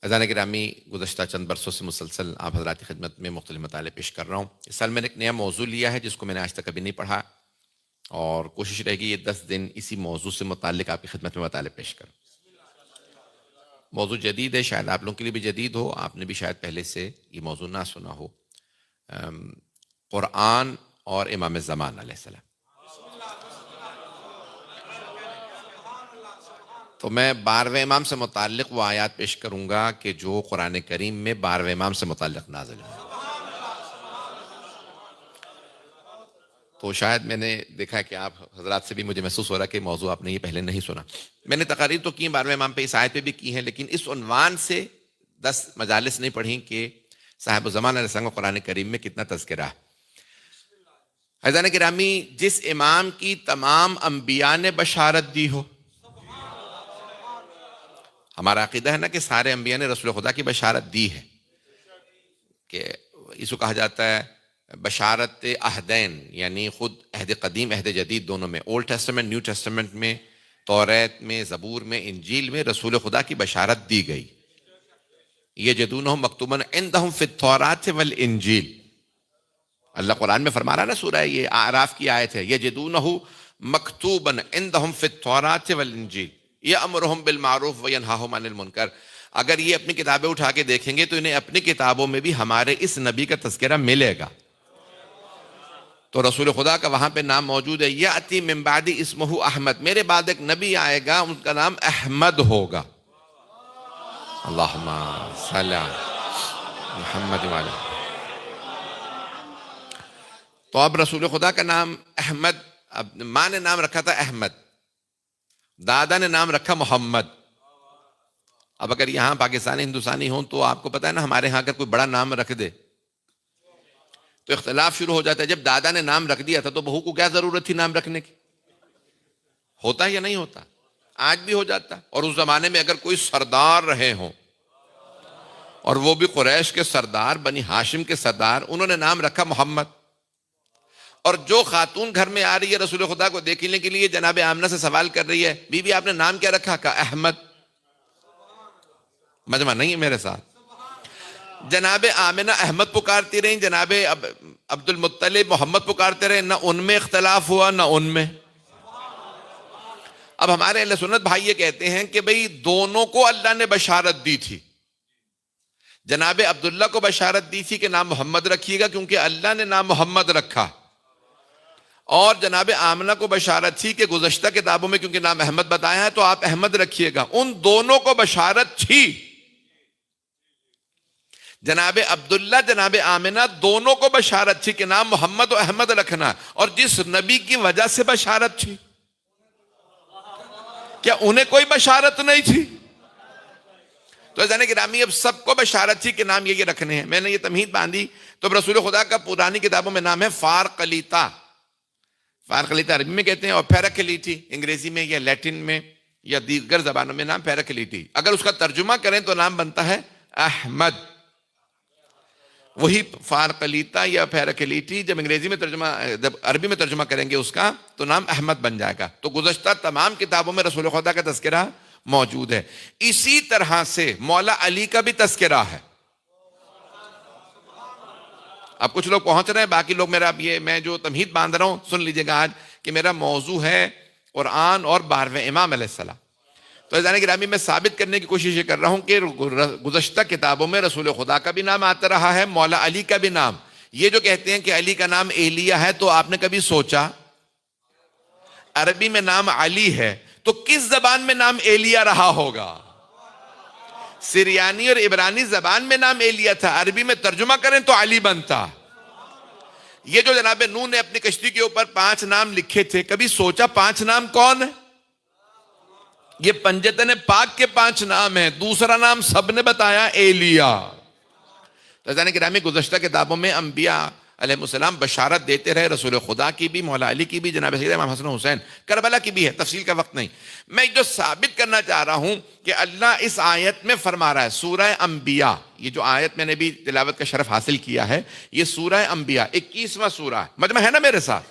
اذان گرامی، گزشتہ چند برسوں سے مسلسل آپ حضرات کی خدمت میں مختلف مطالعے پیش کر رہا ہوں۔ اس سال میں نے ایک نیا موضوع لیا ہے جس کو میں نے آج تک کبھی نہیں پڑھا، اور کوشش رہے گی یہ 10 دن اسی موضوع سے متعلق آپ کی خدمت میں مطالعے پیش کروں۔ موضوع جدید ہے، شاید آپ لوگوں کے لیے بھی جدید ہو، آپ نے بھی شاید پہلے سے یہ موضوع نہ سنا ہو۔ قرآن اور امام زمان علیہ السلام۔ تو میں 12ویں امام سے متعلق وہ آیات پیش کروں گا کہ جو قرآن کریم میں 12ویں امام سے متعلق نازل ہیں۔ تو شاید میں نے دیکھا کہ آپ حضرات سے بھی مجھے محسوس ہو رہا کہ موضوع آپ نے یہ پہلے نہیں سنا۔ میں نے تقاریر تو کی 12ویں امام پہ، اس آیت پہ بھی کی ہیں، لیکن اس عنوان سے 10 مجالس نہیں پڑھیں کہ صاحب الزمان علیہ السلام کو قرآن کریم میں کتنا تذکرہ ہے۔ عزیزان گرامی، جس امام کی تمام انبیاء نے بشارت دی ہو، ہمارا عقیدہ ہے نا کہ سارے انبیاء نے رسول خدا کی بشارت دی ہے، کہ اس کو کہا جاتا ہے بشارت عہدین، یعنی خود عہد قدیم عہد جدید دونوں میں، اولڈ ٹیسٹمنٹ نیو ٹیسٹمنٹ میں، توریت میں، زبور میں، انجیل میں رسول خدا کی بشارت دی گئی۔ یجدونہ مکتوبا عندہم فی التوراۃ والانجیل، اللہ قرآن میں فرما رہا ہے نا، سورہ یہ اعراف کی آیت ہے، یجدونہ مکتوبا عندہم فی التوراۃ والانجیل یأمرہم بالمعروف وینہاہم عن المنکر۔ اگر یہ اپنی کتابیں اٹھا کے دیکھیں گے تو انہیں اپنی کتابوں میں بھی ہمارے اس نبی کا تذکرہ ملے گا۔ تو رسول خدا کا وہاں پہ نام موجود ہے، یأتی من بعد اسمہ احمد، میرے بعد ایک نبی آئے گا، ان کا نام احمد ہوگا۔ اللہم صلی علی محمد وعلی۔ تو اب رسول خدا کا نام احمد، اب ماں نے نام رکھا تھا احمد، دادا نے نام رکھا محمد۔ اب اگر یہاں پاکستانی ہندوستانی ہوں تو آپ کو پتا ہے نا، ہمارے ہاں اگر کوئی بڑا نام رکھ دے تو اختلاف شروع ہو جاتا ہے۔ جب دادا نے نام رکھ دیا تھا تو بہو کو کیا ضرورت تھی نام رکھنے کی؟ ہوتا ہے یا نہیں ہوتا؟ آج بھی ہو جاتا ہے۔ اور اس زمانے میں اگر کوئی سردار رہے ہوں، اور وہ بھی قریش کے سردار، بنی ہاشم کے سردار، انہوں نے نام رکھا محمد۔ اور جو خاتون گھر میں آ رہی ہے رسول خدا کو دیکھنے کے لیے، جناب آمنہ سے سوال کر رہی ہے، بی بی آپ نے نام کیا رکھا؟ کہا احمد۔ مجمع نہیں ہے میرے ساتھ؟ جناب آمنہ احمد پکارتی رہیں، جناب عبد المطلب محمد پکارتے رہے، نہ ان میں اختلاف ہوا نہ ان میں۔ اب ہمارے اہل سنت بھائی یہ کہتے ہیں کہ بھئی دونوں کو اللہ نے بشارت دی تھی۔ جناب عبداللہ کو بشارت دی تھی کہ نام محمد رکھیے گا کیونکہ اللہ نے نام محمد رکھا، اور جناب آمنہ کو بشارت تھی کہ گزشتہ کتابوں میں کیونکہ نام احمد بتایا ہے تو آپ احمد رکھیے گا۔ ان دونوں کو بشارت تھی، جناب عبداللہ جناب آمنہ دونوں کو بشارت تھی کہ نام محمد و احمد رکھنا، اور جس نبی کی وجہ سے بشارت تھی، کیا انہیں کوئی بشارت نہیں تھی؟ تو عزیزان گرامی، اب سب کو بشارت تھی کہ نام یہ رکھنے ہیں۔ میں نے یہ تمہید باندھی تو رسول خدا کا پرانی کتابوں میں نام ہے فارقلیتا۔ فارقلیتا عربی میں کہتے ہیں، اور پیراکلیٹی انگریزی میں یا لیٹن میں یا دیگر زبانوں میں نام پیراکلیٹی۔ اگر اس کا ترجمہ کریں تو نام بنتا ہے احمد۔ وہی فارقلیتا یا پیراکلیٹی جب انگریزی میں ترجمہ، جب عربی میں ترجمہ کریں گے اس کا تو نام احمد بن جائے گا۔ تو گزشتہ تمام کتابوں میں رسول خدا کا تذکرہ موجود ہے۔ اسی طرح سے مولا علی کا بھی تذکرہ ہے۔ اب کچھ لوگ پہنچ رہے ہیں، باقی لوگ میرا اب یہ میں جو تمہید باندھ رہا ہوں سن لیجئے گا آج، کہ میرا موضوع ہے قرآن اور 12ویں امام علیہ السلام۔ تو عزیزان گرامی، میں ثابت کرنے کی کوشش یہ کر رہا ہوں کہ گزشتہ کتابوں میں رسول خدا کا بھی نام آتا رہا ہے، مولا علی کا بھی نام۔ یہ جو کہتے ہیں کہ علی کا نام ایلیہ ہے، تو آپ نے کبھی سوچا عربی میں نام علی ہے تو کس زبان میں نام ایلیہ رہا ہوگا؟ سریانی اور عبرانی زبان میں نام ایلیہ تھا، عربی میں ترجمہ کریں تو علی بنتا۔ یہ جو جناب نوح نے اپنی کشتی کے اوپر 5 نام لکھے تھے، کبھی سوچا 5 نام کون ہے؟ یہ پنجتن پاک کے 5 نام ہیں، دوسرا نام سب نے بتایا ایلیہ۔ تو عزیزان گرامی، گزشتہ کتابوں میں انبیاء علیہ السلام بشارت دیتے رہے، رسول خدا کی بھی، مولا علی کی بھی، جناب سیدنا امام حسن حسین، کربلا کی بھی ہے، تفصیل کا وقت نہیں۔ میں جو ثابت کرنا چاہ رہا ہوں کہ اللہ اس آیت میں فرما رہا ہے، سورہ انبیاء، یہ جو آیت میں نے بھی تلاوت کا شرف حاصل کیا ہے، یہ سورہ انبیاء 21واں سورہ ہے۔ مجمع ہے نا میرے ساتھ؟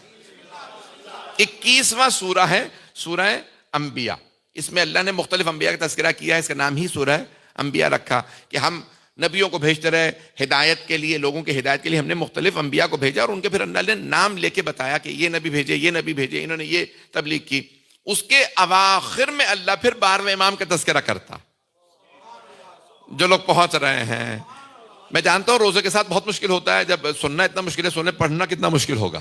21واں سورہ ہے سورہ انبیاء۔ اس میں اللہ نے مختلف انبیاء کا تذکرہ کیا ہے، اس کا نام ہی سورہ انبیاء رکھا کہ ہم نبیوں کو بھیجتے رہے ہدایت کے لیے، لوگوں کی ہدایت کے لیے ہم نے مختلف انبیاء کو بھیجا، اور ان کے پھر اللہ نے نام لے کے بتایا کہ یہ نبی بھیجے، یہ نبی بھیجے، انہوں نے یہ تبلیغ کی. اس کے اواخر میں اللہ پھر 12ویں امام کا تذکرہ کرتا. جو لوگ پہنچ رہے ہیں، میں جانتا ہوں روزے کے ساتھ بہت مشکل ہوتا ہے، جب سننا اتنا مشکل ہے، سننے پڑھنا کتنا مشکل ہوگا.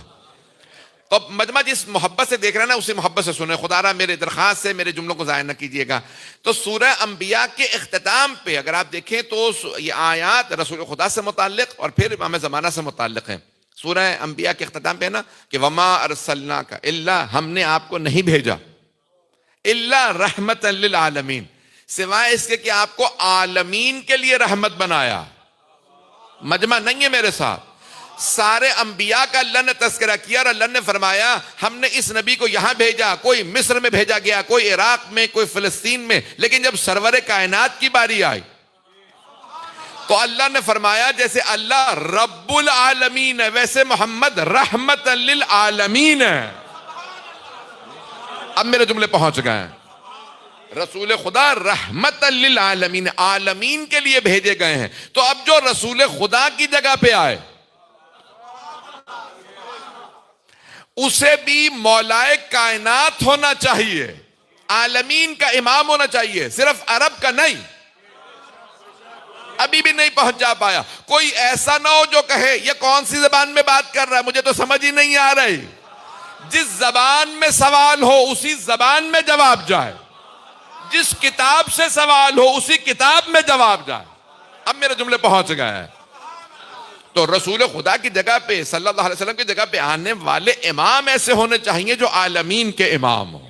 تو مجمع جس محبت سے دیکھ رہے ہیں نا، اسی محبت سے سنیں. خدا را میرے درخواست سے میرے جملوں کو ضائع نہ کیجیے گا. تو سورہ انبیاء کے اختتام پہ اگر آپ دیکھیں تو یہ آیات رسول خدا سے متعلق اور پھر امام زمانہ سے متعلق ہیں. سورہ انبیاء کے اختتام پہ نا کہ وما ارسلناک الا، ہم نے آپ کو نہیں بھیجا الا رحمتا للعالمین، سوائے اس کے کہ آپ کو عالمین کے لیے رحمت بنایا. مجمع نہیں ہے میرے ساتھ، سارے انبیاء کا اللہ نے تذکرہ کیا اور اللہ نے فرمایا ہم نے اس نبی کو یہاں بھیجا، کوئی مصر میں بھیجا گیا، کوئی عراق میں، کوئی فلسطین میں، لیکن جب سرور کائنات کی باری آئی تو اللہ نے فرمایا جیسے اللہ رب العالمین ہے ویسے محمد رحمت للعالمین ہے. اب میرے جملے پہنچ گئے ہیں. رسول خدا رحمت للعالمین، عالمین کے لیے بھیجے گئے ہیں. تو اب جو رسول خدا کی جگہ پہ آئے اسے بھی مولائے کائنات ہونا چاہیے، عالمین کا امام ہونا چاہیے، صرف عرب کا نہیں. ابھی بھی نہیں پہنچ جا پایا. کوئی ایسا نہ ہو جو کہے یہ کون سی زبان میں بات کر رہا ہے، مجھے تو سمجھ ہی نہیں آ رہی. جس زبان میں سوال ہو اسی زبان میں جواب جائے، جس کتاب سے سوال ہو اسی کتاب میں جواب جائے. اب میرے جملے پہنچ گئے ہیں. تو رسول خدا کی جگہ پہ صلی اللہ علیہ وسلم کی جگہ پہ آنے والے امام ایسے ہونے چاہیے جو عالمین کے امام ہوں.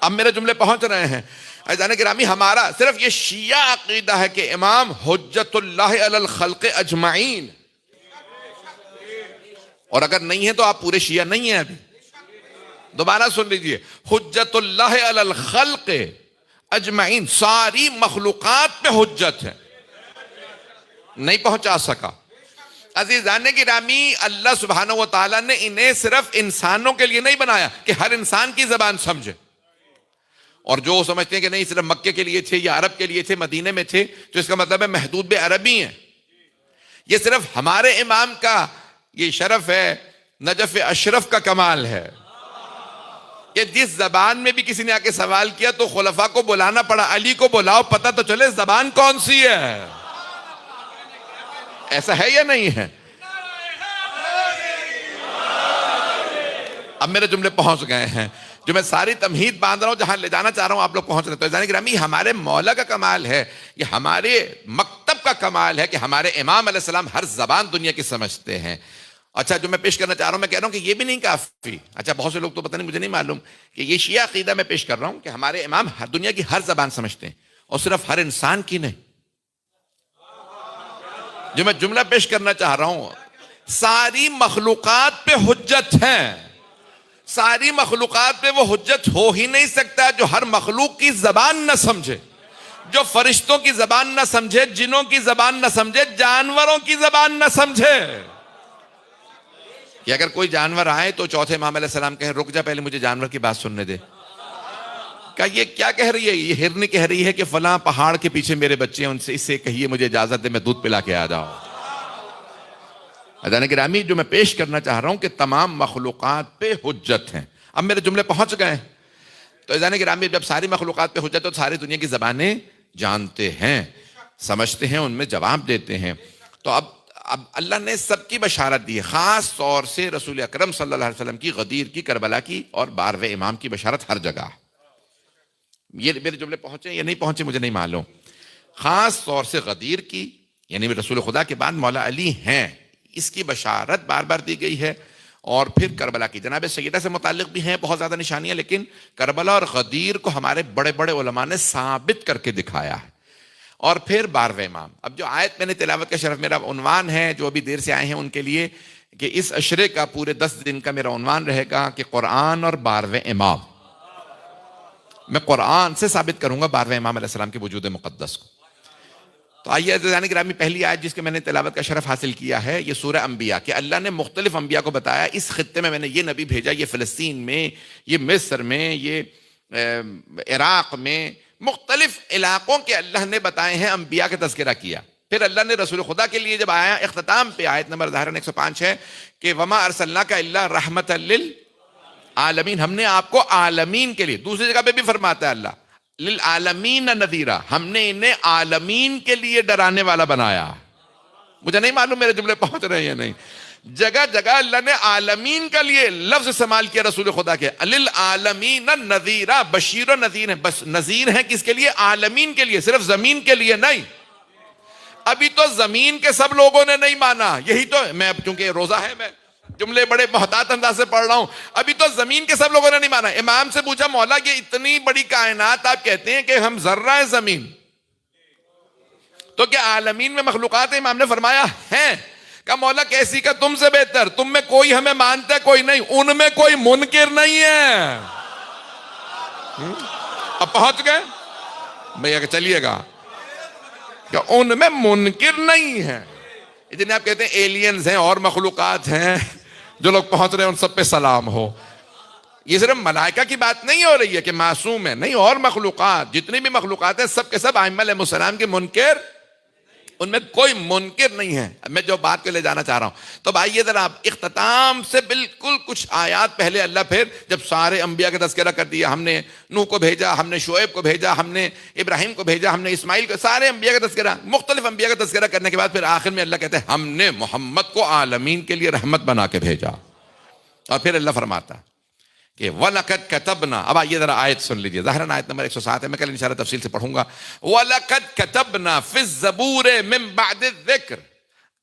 اب میرے جملے پہنچ رہے ہیں. عزیزان گرامی، ہمارا صرف یہ شیعہ عقیدہ ہے کہ امام حجت اللہ علی الخلق اجمعین، اور اگر نہیں ہے تو آپ پورے شیعہ نہیں ہیں. ابھی دوبارہ سن لیجئے، حجت اللہ علی الخلق اجمعین، ساری مخلوقات پہ حجت ہے. نہیں پہنچا سکا. عزیزان گرامی، اللہ سبحانہ و تعالیٰ نے انہیں صرف انسانوں کے لیے نہیں بنایا کہ ہر انسان کی زبان سمجھے. اور جو سمجھتے ہیں کہ نہیں صرف مکے کے لیے تھے یا عرب کے لیے تھے، مدینے میں تھے، تو اس کا مطلب ہے محدود عربی ہیں. یہ صرف ہمارے امام کا یہ شرف ہے، نجف اشرف کا کمال ہے کہ جس زبان میں بھی کسی نے آ کے سوال کیا تو خلفاء کو بلانا پڑا، علی کو بلاؤ پتہ تو چلے زبان کون سی ہے. ایسا ہے یا نہیں ہے؟ اب میرے جملے پہنچ گئے ہیں. جو میں ساری تمہید باندھ رہا ہوں، جہاں لے جانا چاہ رہا ہوں آپ لوگ پہنچ رہے. تو عزیزان گرامی، ہمارے مولا کا کمال ہے، یہ ہمارے مکتب کا کمال ہے کہ ہمارے امام علیہ السلام ہر زبان دنیا کی سمجھتے ہیں. اچھا، جو میں پیش کرنا چاہ رہا ہوں، میں کہہ رہا ہوں کہ یہ بھی نہیں کافی. اچھا، بہت سے لوگ تو پتہ نہیں، مجھے نہیں معلوم کہ یہ شیعہ عقیدہ میں پیش کر رہا ہوں کہ ہمارے امام ہر دنیا کی ہر زبان سمجھتے ہیں، اور صرف ہر انسان کی نہیں. جو میں جملہ پیش کرنا چاہ رہا ہوں، ساری مخلوقات پہ حجت ہیں. ساری مخلوقات پہ وہ حجت ہو ہی نہیں سکتا جو ہر مخلوق کی زبان نہ سمجھے، جو فرشتوں کی زبان نہ سمجھے، جنوں کی زبان نہ سمجھے، جانوروں کی زبان نہ سمجھے. کہ اگر کوئی جانور آئے تو چوتھے امام علیہ السلام کہیں رک جا، پہلے مجھے جانور کی بات سننے دے. کہ یہ کیا کہہ رہی ہے؟ یہ ہرنی کہہ رہی ہے کہ فلاں پہاڑ کے پیچھے میرے بچے ہیں، ان سے اس سے کہیے مجھے اجازت دے میں دودھ پلا کے آ جاؤں. عزیزان گرامی، جو میں پیش کرنا چاہ رہا ہوں کہ تمام مخلوقات پہ حجت ہیں. اب میرے جملے پہنچ گئے. تو عزیزان گرامی، جب ساری مخلوقات پہ حجت ہے تو ساری دنیا کی زبانیں جانتے ہیں، سمجھتے ہیں، ان میں جواب دیتے ہیں. تو اب اللہ نے سب کی بشارت دی ہے، خاص طور سے رسول اکرم صلی اللہ علیہ وسلم کی، غدیر کی، کربلا کی اور 12ویں امام کی بشارت ہر جگہ. یہ میرے جملے پہنچے یا نہیں پہنچے مجھے نہیں معلوم. خاص طور سے غدیر کی، یعنی رسول خدا کے بعد مولا علی ہیں، اس کی بشارت بار بار دی گئی ہے. اور پھر کربلا کی جناب سیدہ سے متعلق بھی ہیں بہت زیادہ نشانیاں، لیکن کربلا اور غدیر کو ہمارے بڑے بڑے علماء نے ثابت کر کے دکھایا ہے. اور پھر 12ویں امام. اب جو آیت میں نے تلاوت کا شرف، میرا عنوان ہے جو ابھی دیر سے آئے ہیں ان کے لیے، کہ اس عشرے کا پورے 10 دن کا میرا عنوان رہے گا کہ قرآن اور 12ویں امام. میں قرآن سے ثابت کروں گا 12ویں امام علیہ السلام کے وجود مقدس کو. تو آئیے عزیزان گرامی، پہلی آیت جس کے میں نے تلاوت کا شرف حاصل کیا ہے یہ سورہ انبیاء، کہ اللہ نے مختلف انبیاء کو بتایا اس خطے میں نے یہ نبی بھیجا، یہ فلسطین میں، یہ مصر میں، یہ عراق میں، مختلف علاقوں کے اللہ نے بتائے ہیں، انبیاء کا تذکرہ کیا. پھر اللہ نے رسول خدا کے لیے جب آیا اختتام پہ آیت نمبر ظاہراً 105 ہے کہ وما ارسلناک الا رحمۃ للعالمین، ہم نے آپ کو عالمین کے لیے. دوسری جگہ پہ بھی فرماتا ہے اللہ للعالمین نذیرا، ہم نے انہیں عالمین کے لیے ڈرانے والا بنایا. مجھے نہیں معلوم میرے جملے پہنچ رہے ہیں یا نہیں. جگہ جگہ اللہ نے عالمین کے لیے لفظ استعمال کیا رسول خدا کے. للعالمین نذیرا، بشیر و نذیر ہیں. بس نذیر ہیں کس کے لیے؟ عالمین کے لیے، صرف زمین کے لیے نہیں. ابھی تو زمین کے سب لوگوں نے نہیں مانا. یہی تو میں چونکہ روزہ ہے میں جملے بڑے محتاط انداز سے پڑھ رہا ہوں. ابھی تو زمین کے سب لوگوں نے نہیں مانا. امام سے پوچھا مولا یہ اتنی بڑی کائنات آپ کہتے ہیں کہ ہم ذرہ ہے زمین، تو کیا عالمین میں مخلوقات ہیں؟ امام نے فرمایا ہیں. کہ مولا کیسی کا تم سے بہتر، تم میں کوئی ہمیں مانتا ہے کوئی نہیں، ان میں کوئی منکر نہیں ہے. اب پہنچ گئے بھیا کہ چلیے گا کہ ان میں منکر نہیں ہے. جنہیں آپ کہتے ہیں ایلینز ہیں اور مخلوقات ہیں، جو لوگ پہنچ رہے ہیں ان سب پہ سلام ہو. یہ صرف ملائکہ کی بات نہیں ہو رہی ہے کہ معصوم ہے، نہیں، اور مخلوقات جتنی بھی مخلوقات ہیں سب کے سب ائمہ علیہ السلام کے منکر، ان میں کوئی منکر نہیں ہے. میں جو بات کو لے جانا چاہ رہا ہوں تو آئیے ذرا اختتام سے بالکل کچھ آیات پہلے اللہ پھر جب سارے انبیاء کا تذکرہ کر دیا، ہم نے نوح کو بھیجا، ہم نے شعیب کو بھیجا، ہم نے ابراہیم کو بھیجا، ہم نے اسماعیل کو، سارے انبیاء کا تذکرہ، مختلف انبیاء کا تذکرہ کرنے کے بعد پھر آخر میں اللہ کہتے ہیں ہم نے محمد کو عالمین کے لیے رحمت بنا کے بھیجا. اور پھر اللہ فرماتا کہ وَلَقَدْ كَتَبْنَا. اب آئیے ذرا آیت سن لیجئے، ظاہراً آیت نمبر 107 ہے، میں کل انشاءاللہ تفصیل سے پڑھوں گا. وَلَقَدْ كَتَبْنَا فِي الزَّبُورِ مِن بَعْدِ الذِّكْرِ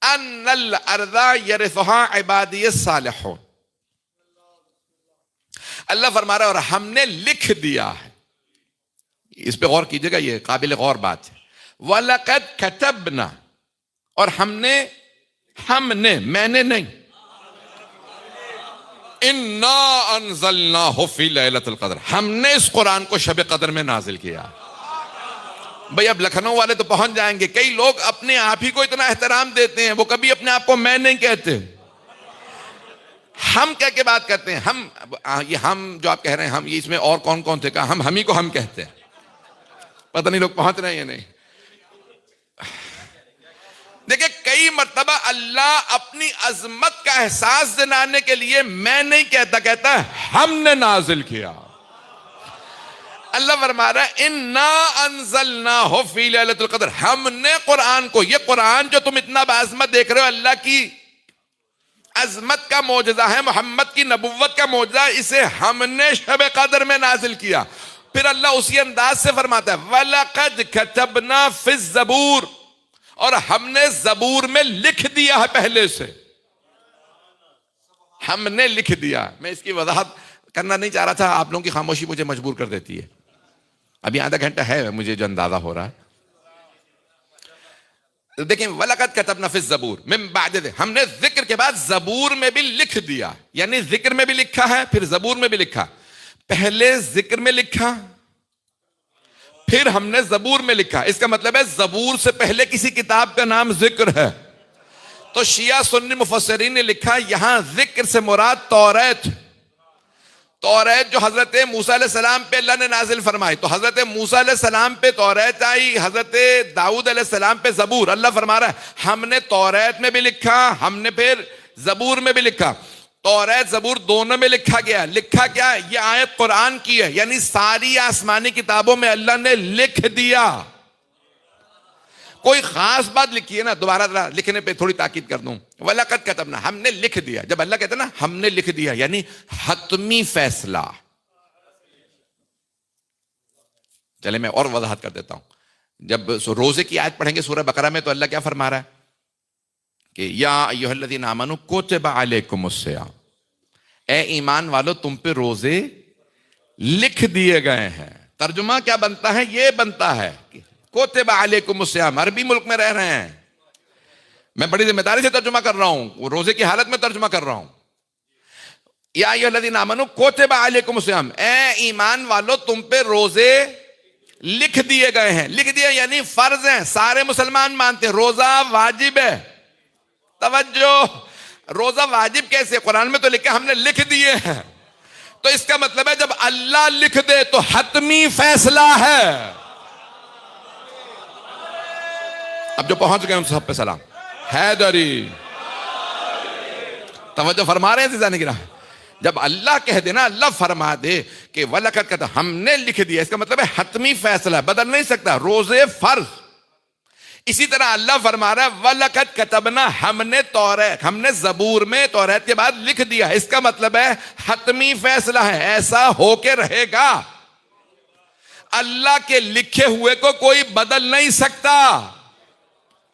أَنَّ الْأَرْضَ يَرِثُهَا عِبَادِيَ الصَّالِحُونَ. اللہ فرما رہا ہے اور ہم نے لکھ دیا ہے. اس پہ غور کیجئے گا، یہ قابل غور بات ہے. وَلَقَدْ كَتَبْنَا، اور ہم نے، میں نے نہیں، اِنَّا أَنزَلْنَاهُ فِي لَيْلَةِ الْقَدْرِ، ہم نے اس قرآن کو شب قدر میں نازل کیا. بھئی اب لکھنؤ والے تو پہنچ جائیں گے. کئی لوگ اپنے آپ ہی کو اتنا احترام دیتے ہیں، وہ کبھی اپنے آپ کو میں نہیں کہتے، ہم کہہ کے بات کرتے ہیں. ہم جو آپ کہہ رہے ہیں ہم، یہ اس میں اور کون کون تھے؟ کہا ہم ہی کو ہم کہتے ہیں. پتہ نہیں لوگ پہنچ رہے ہیں یا نہیں. دیکھیں کئی مرتبہ اللہ اپنی عظمت کا احساس دلانے کے لیے میں نہیں کہتا، کہتا ہے ہم نے نازل کیا. اللہ فرما رہا ہے اِنَّا أَنزَلْنَاهُ فِي لَيْلَةِ الْقَدْرِ، ہم نے قرآن کو، یہ قرآن جو تم اتنا بعظمت دیکھ رہے ہو، اللہ کی عظمت کا معجزہ ہے، محمد کی نبوت کا معجزہ، اسے ہم نے شب قدر میں نازل کیا. پھر اللہ اسی انداز سے فرماتا ہے وَلَقَدْ كَتَبْنَا فِي الزَّبُورِ، اور ہم نے زبور میں لکھ دیا ہے پہلے سے. ہم نے لکھ دیا. میں اس کی وضاحت کرنا نہیں چاہ رہا تھا، آپ لوگوں کی خاموشی مجھے مجبور کر دیتی ہے. ابھی آدھا گھنٹہ ہے مجھے جو اندازہ ہو رہا ہے. دیکھیں وَلَقَدْ كَتَبْنَا فِي الزَّبُورِ مِن بَعْدِ، ہم نے ذکر کے بعد زبور میں بھی لکھ دیا. یعنی ذکر میں بھی لکھا ہے، پھر زبور میں بھی لکھا. پہلے ذکر میں لکھا، پھر ہم نے زبور میں لکھا. اس کا مطلب ہے زبور سے پہلے کسی کتاب کا نام ذکر ہے. تو شیعہ سنی مفسرین نے لکھا یہاں ذکر سے مراد توریت. توریت جو حضرت موسیٰ علیہ السلام پہ اللہ نے نازل فرمائی، تو حضرت موسیٰ علیہ السلام پہ توریت آئی، حضرت داؤد علیہ السلام پہ زبور. اللہ فرما رہا ہے ہم نے توریت میں بھی لکھا، ہم نے پھر زبور میں بھی لکھا. توریت زبور دونوں میں لکھا گیا. لکھا کیا؟ یہ آیت قرآن کی ہے، یعنی ساری آسمانی کتابوں میں اللہ نے لکھ دیا. کوئی خاص بات لکھی ہے نا، دوبارہ لکھنے پہ تھوڑی تاکید کر دوں. وَلَقَدْ كَتَبْنَا، ہم نے لکھ دیا. جب اللہ کہتا ہے نا ہم نے لکھ دیا، یعنی حتمی فیصلہ. چلے میں اور وضاحت کر دیتا ہوں. جب روزے کی آیت پڑھیں گے سورہ بقرہ میں تو اللہ کیا فرما رہا ہے کہ یا ایھا الذین آمنوا کتب علیکم الصیام، اے ایمان والو تم پہ روزے لکھ دیے گئے ہیں. ترجمہ کیا بنتا ہے؟ یہ بنتا ہے کتب علیکم الصیام. عربی ملک میں رہ رہے ہیں، میں بڑی ذمہ داری سے ترجمہ کر رہا ہوں، وہ روزے کی حالت میں ترجمہ کر رہا ہوں. یا ایھا الذین آمنوا کتب علیکم الصیام، اے ایمان والو تم پہ روزے لکھ دیے گئے ہیں. لکھ دیا یعنی فرض ہیں، سارے مسلمان مانتے ہیں روزہ واجب ہے. توجہ، روزہ واجب کیسے؟ قرآن میں تو لکھا ہم نے لکھ دیے ہیں. تو اس کا مطلب ہے جب اللہ لکھ دے تو حتمی فیصلہ ہے. اب جو پہنچ گئے ان سب پہ سلام. حیدری. توجہ فرما رہے ہیں زیادہ گرا. جب اللہ کہہ دے نا, اللہ فرما دے کہ وَلَقَدْ كَتَبْنَا, ہم نے لکھ دیا, اس کا مطلب ہے حتمی فیصلہ, بدل نہیں سکتا, روزے فرض. اسی طرح اللہ فرما رہا ہے وَلَقَدْ كَتَبْنَا, ہم نے توریت, ہم نے زبور میں توریت کے بعد لکھ دیا. اس کا مطلب ہے حتمی فیصلہ ہے, ایسا ہو کے رہے گا. اللہ کے لکھے ہوئے کو کوئی بدل نہیں سکتا.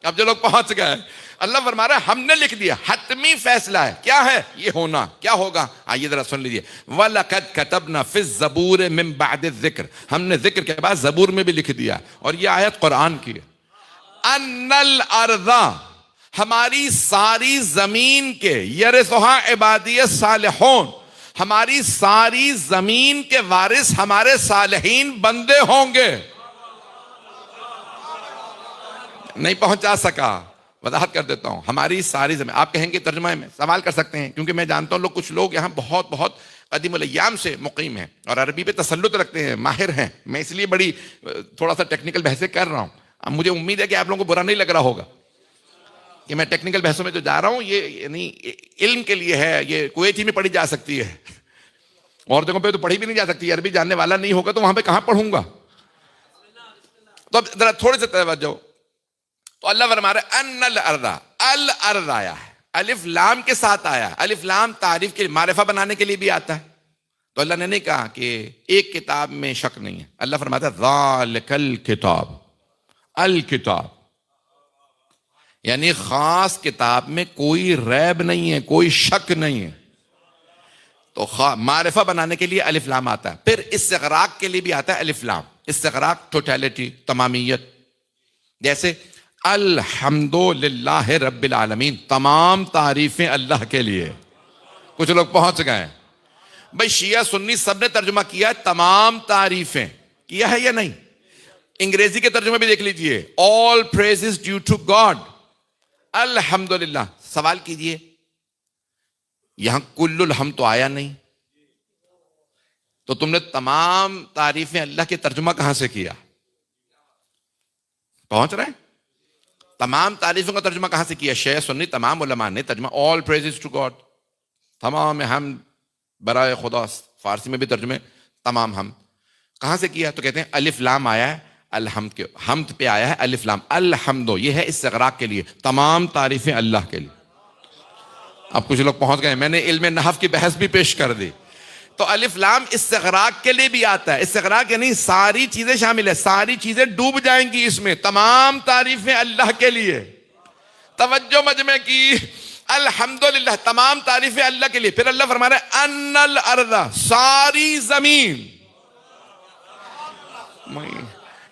اب جو لوگ پہنچ گئے, اللہ فرما رہا ہے ہم نے لکھ دیا, حتمی فیصلہ ہے. کیا ہے یہ ہونا, کیا ہوگا, آئیے ذرا سن لیجیے. وَلَقَدْ كَتَبْنَا فِي الزَّبُورِ مِن بَعْدِ الذِّكْرِ, ہم نے ذکر کے بعد زبور میں بھی لکھ دیا. اور یہ آیت قرآن کی ہے. أَنَّ الْأَرْضَ, ہماری ساری زمین کے, يَرِثُهَا عِبَادِيَ الصَّالِحُونَ, ہماری ساری زمین کے وارث ہمارے صالحین بندے ہوں گے. نہیں پہنچا سکا, وضاحت کر دیتا ہوں. ہماری ساری زمین, آپ کہیں گے ترجمہ میں سوال کر سکتے ہیں, کیونکہ میں جانتا ہوں کچھ لوگ یہاں بہت قدیم الایام سے مقیم ہیں اور عربی پہ تسلط رکھتے ہیں, ماہر ہیں. میں اس لیے بڑی تھوڑا سا ٹیکنیکل بحثیں کر رہا ہوں. اب مجھے امید ہے کہ آپ لوگوں کو برا نہیں لگ رہا ہوگا کہ میں ٹیکنیکل بحثوں میں جو جا رہا ہوں, یہ یعنی علم کے لیے ہے. یہ کویت ہی میں پڑھی جا سکتی ہے, اور جگہوں پہ تو پڑھی بھی نہیں جا سکتی. عربی جاننے والا نہیں ہوگا تو وہاں پہ کہاں پڑھوں گا. تو اب ذرا تھوڑے سے توجہ. تو اللہ فرما رہا ہے ان الارض, الارض آیا ہے, الف لام کے ساتھ آیا ہے. الف لام تعریف کے معرفہ بنانے کے لیے بھی آتا ہے. تو اللہ نے نہیں کہا کہ ایک کتاب میں شک نہیں ہے. اللہ فرماتا ہے ذالک الکتاب, الکتاب یعنی خاص کتاب میں کوئی ریب نہیں ہے, کوئی شک نہیں ہے. تو معرفہ بنانے کے لیے الف لام آتا ہے. پھر استغراق کے لیے بھی آتا ہے الف لام. استغراق ٹوٹیلٹی, تمامیت. جیسے الحمدللہ رب العالمین, تمام تعریفیں اللہ کے لیے. کچھ لوگ پہنچ گئے بھائی, شیعہ سنی سب نے ترجمہ کیا ہے تمام تعریفیں, کیا ہے یا نہیں؟ انگریزی کے ترجمہ بھی دیکھ لیجئے, all praises due to God, الحمدللہ. سوال کیجئے, یہاں کل الحمد تو آیا نہیں, تو تم نے تمام تعریفیں اللہ کے ترجمہ کہاں سے کیا؟ پہنچ رہے ہیں؟ تمام تعریفوں کا ترجمہ کہاں سے کیا؟ شیعہ سنی تمام علماء نے ترجمہ all praises to God, تمام ہم برائے خدا. فارسی میں بھی ترجمے تمام ہم کہاں سے کیا؟ تو کہتے ہیں الف لام آیا ہے الحمد کے, حمد پہ آیا ہے الف لام. الحمدو یہ ہے استغراق کے لیے, تمام تعریفیں اللہ کے لیے. اب کچھ لوگ پہنچ گئے, میں نے علم نحو کی بحث بھی پیش کر دی. تو الف لام استغراق کے لیے بھی آتا ہے. استغراق یعنی ساری چیزیں شامل ہے, ساری چیزیں ڈوب جائیں گی اس میں, تمام تعریفیں اللہ کے لیے. توجہ مجمع کی, الحمدللہ تمام تعریفیں اللہ کے لیے. پھر اللہ فرما رہا ہے ان الارض, ساری زمین.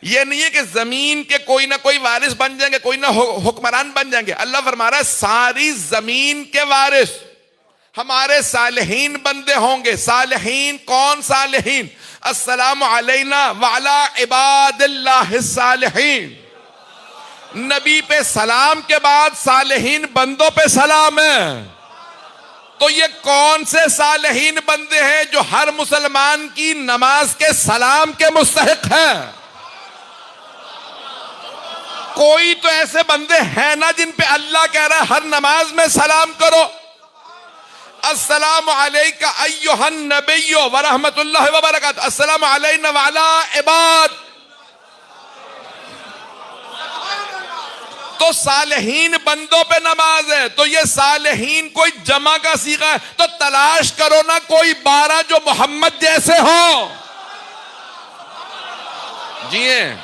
یہ نہیں ہے کہ زمین کے کوئی نہ کوئی وارث بن جائیں گے, کوئی نہ حکمران بن جائیں گے. اللہ فرما رہا ہے ساری زمین کے وارث ہمارے صالحین بندے ہوں گے. صالحین کون صالحین؟ السلام علینا وعلی عباد اللہ الصالحین. نبی پہ سلام کے بعد صالحین بندوں پہ سلام ہے. تو یہ کون سے صالحین بندے ہیں جو ہر مسلمان کی نماز کے سلام کے مستحق ہیں؟ کوئی تو ایسے بندے ہیں نا جن پہ اللہ کہہ رہا ہے ہر نماز میں سلام کرو. السلام علیکہ ایہا النبی ورحمت اللہ وبرکاتہ, السلام علینا وعلی عباد. تو صالحین بندوں پہ نماز ہے. تو یہ صالحین کوئی جمع کا صیغہ ہے, تو تلاش کرو نا کوئی 12 جو محمد جیسے ہوں. جی ہیں,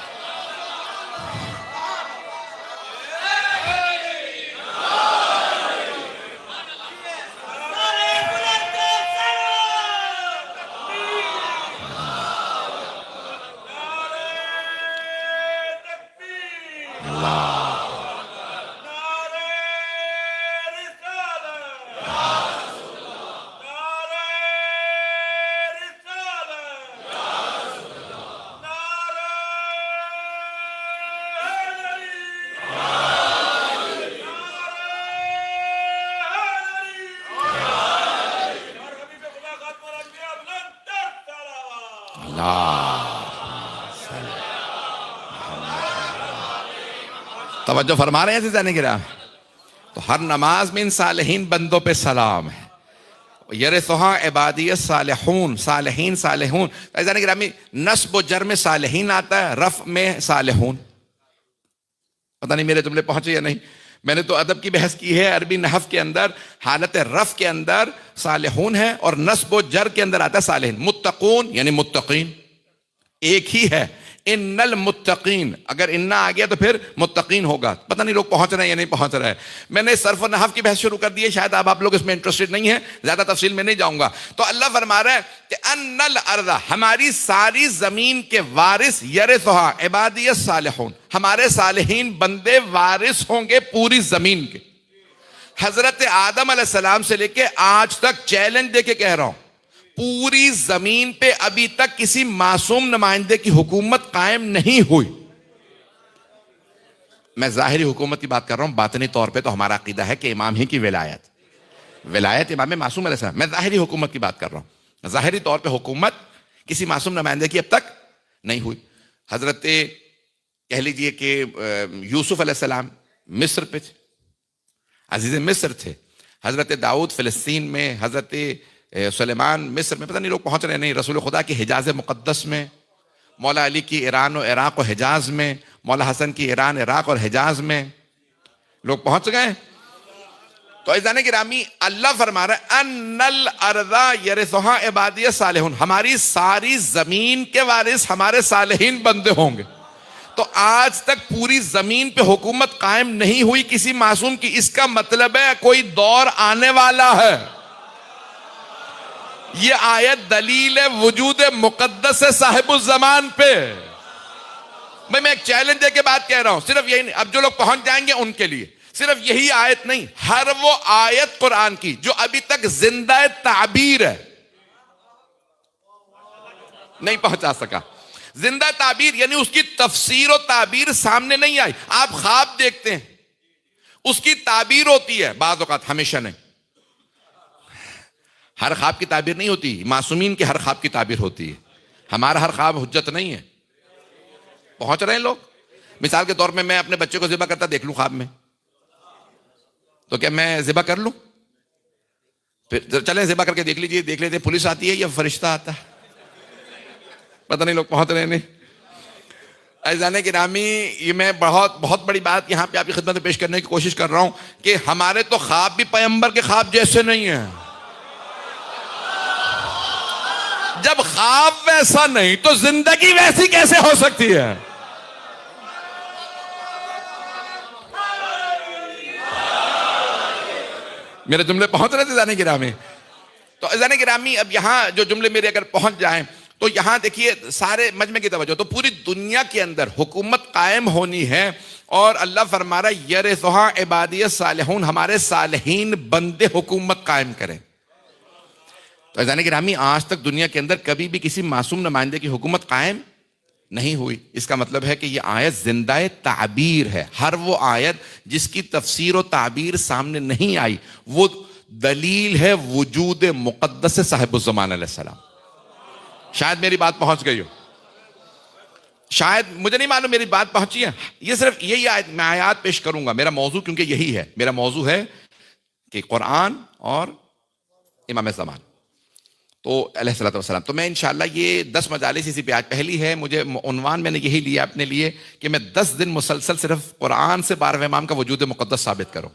توجہ فرما رہے ہیں عزیزان گرامی؟ تو ہر نماز میں ان صالحین بندوں پہ سلام ہے. یرثھا عبادی الصالحون، صالحین صالحون. عزیزان گرامی نصب و جر میں صالحین آتا ہے، رفع میں صالحون. پتہ نہیں میرے جملے پہنچے یا نہیں. میں نے تو ادب کی بحث کی ہے. عربی نحو کے اندر حالت رفع کے اندر صالحون ہے اور نصب و جر کے اندر آتا ہے صالحین. متقون یعنی متقین ایک ہی ہے. ان المتقین، اگر انا آ گیا تو پھر متقین ہوگا. پتہ نہیں لوگ پہنچ رہے ہیں یا نہیں پہنچ رہے ہیں. میں نے صرف و نحو کی بحث شروع کر دی ہے، شاید آپ لوگ اس میں انٹرسٹڈ نہیں ہیں، زیادہ تفصیل میں نہیں جاؤں گا. تو اللہ فرما رہا ہے کہ ان الارض، ہماری ساری زمین کے وارث، یرثھا عبادی الصالحون، ہمارے صالحین بندے وارث ہوں گے پوری زمین کے. حضرت آدم علیہ السلام سے لے کے آج تک چیلنج دے کے کہہ رہا ہوں، پوری زمین پہ ابھی تک کسی معصوم نمائندے کی حکومت قائم نہیں ہوئی. میں ظاہری حکومت کی بات کر رہا ہوں، باطنی طور پہ تو ہمارا عقیدہ ہے کہ امام ہی کی ولایت امام معصوم علیہ السلام. میں ظاہری حکومت کی بات کر رہا ہوں. ظاہری طور پہ حکومت کسی معصوم نمائندے کی اب تک نہیں ہوئی. حضرت کہہ لیجئے کہ یوسف علیہ السلام مصر پہ تھے، عزیز مصر تھے. حضرت داؤد فلسطین میں، حضرت سلیمان مصر میں. پتہ نہیں لوگ پہنچ رہے نہیں. رسول خدا کی حجاز مقدس میں، مولا علی کی ایران و عراق و حجاز میں، مولا حسن کی ایران عراق اور حجاز میں لوگ پہنچ گئے. تو عزیزان گرامی اللہ فرما رہا ہے ان الارض یرثھا عبادی الصالحون، ہماری ساری زمین کے وارث ہمارے صالحین بندے ہوں گے. تو آج تک پوری زمین پہ حکومت قائم نہیں ہوئی کسی معصوم کی. اس کا مطلب ہے کوئی دور آنے والا ہے. یہ آیت دلیل وجود مقدس ہے صاحب الزمان پہ. میں ایک چیلنج دے کے بات کہہ رہا ہوں، صرف یہی نہیں، اب جو لوگ پہنچ جائیں گے ان کے لیے صرف یہی آیت نہیں، ہر وہ آیت قرآن کی جو ابھی تک زندہ تعبیر ہے. نہیں پہنچا سکا. زندہ تعبیر یعنی اس کی تفسیر و تعبیر سامنے نہیں آئی. آپ خواب دیکھتے ہیں، اس کی تعبیر ہوتی ہے بعض اوقات، ہمیشہ نہیں. ہر خواب کی تعبیر نہیں ہوتی. معصومین کے ہر خواب کی تعبیر ہوتی ہے. ہمارا ہر خواب حجت نہیں ہے. پہنچ رہے ہیں لوگ؟ مثال کے طور پہ میں اپنے بچے کو ذبح کرتا دیکھ لوں خواب میں، تو کیا میں ذبح کر لوں؟ پھر چلیں ذبح کر کے دیکھ لیجئے، دیکھ لیتے پولیس آتی ہے یا فرشتہ آتا ہے. پتہ نہیں لوگ پہنچ رہے نہیں. عزیزان گرامی یہ میں بہت بڑی بات یہاں پہ آپ کی خدمت میں پیش کرنے کی کوشش کر رہا ہوں کہ ہمارے تو خواب بھی پیغمبر کے خواب جیسے نہیں ہیں. جب خواب ویسا نہیں تو زندگی ویسی کیسے ہو سکتی ہے؟ میرے جملے پہنچ رہے تھے عزیزان گرامی؟ تو عزیزان گرامی اب یہاں جو جملے میرے اگر پہنچ جائیں تو یہاں دیکھیے سارے مجمع کی توجہ. تو پوری دنیا کے اندر حکومت قائم ہونی ہے اور اللہ فرما رہا ہے یرثھا عبادی الصالحون، ہمارے صالحین بندے حکومت قائم کریں. تو عزیزان گرامی آج تک دنیا کے اندر کبھی بھی کسی معصوم نمائندے کی حکومت قائم نہیں ہوئی. اس کا مطلب ہے کہ یہ آیت زندہ تعبیر ہے. ہر وہ آیت جس کی تفسیر و تعبیر سامنے نہیں آئی وہ دلیل ہے وجود مقدس صاحب الزمان علیہ السلام. شاید میری بات پہنچ گئی ہو، شاید مجھے نہیں معلوم میری بات پہنچی ہے. یہ صرف یہی آیت میں آیات پیش کروں گا. میرا موضوع کیونکہ یہی ہے، میرا موضوع ہے کہ قرآن اور امام زمان تو علیہ الصلوۃ والسلام. تو میں انشاءاللہ یہ 10 مجالس اسی پہ آج پہلی ہے. مجھے عنوان میں نے یہی لیا اپنے لیے کہ میں 10 دن مسلسل صرف قرآن سے 12ویں امام کا وجود مقدس ثابت کروں.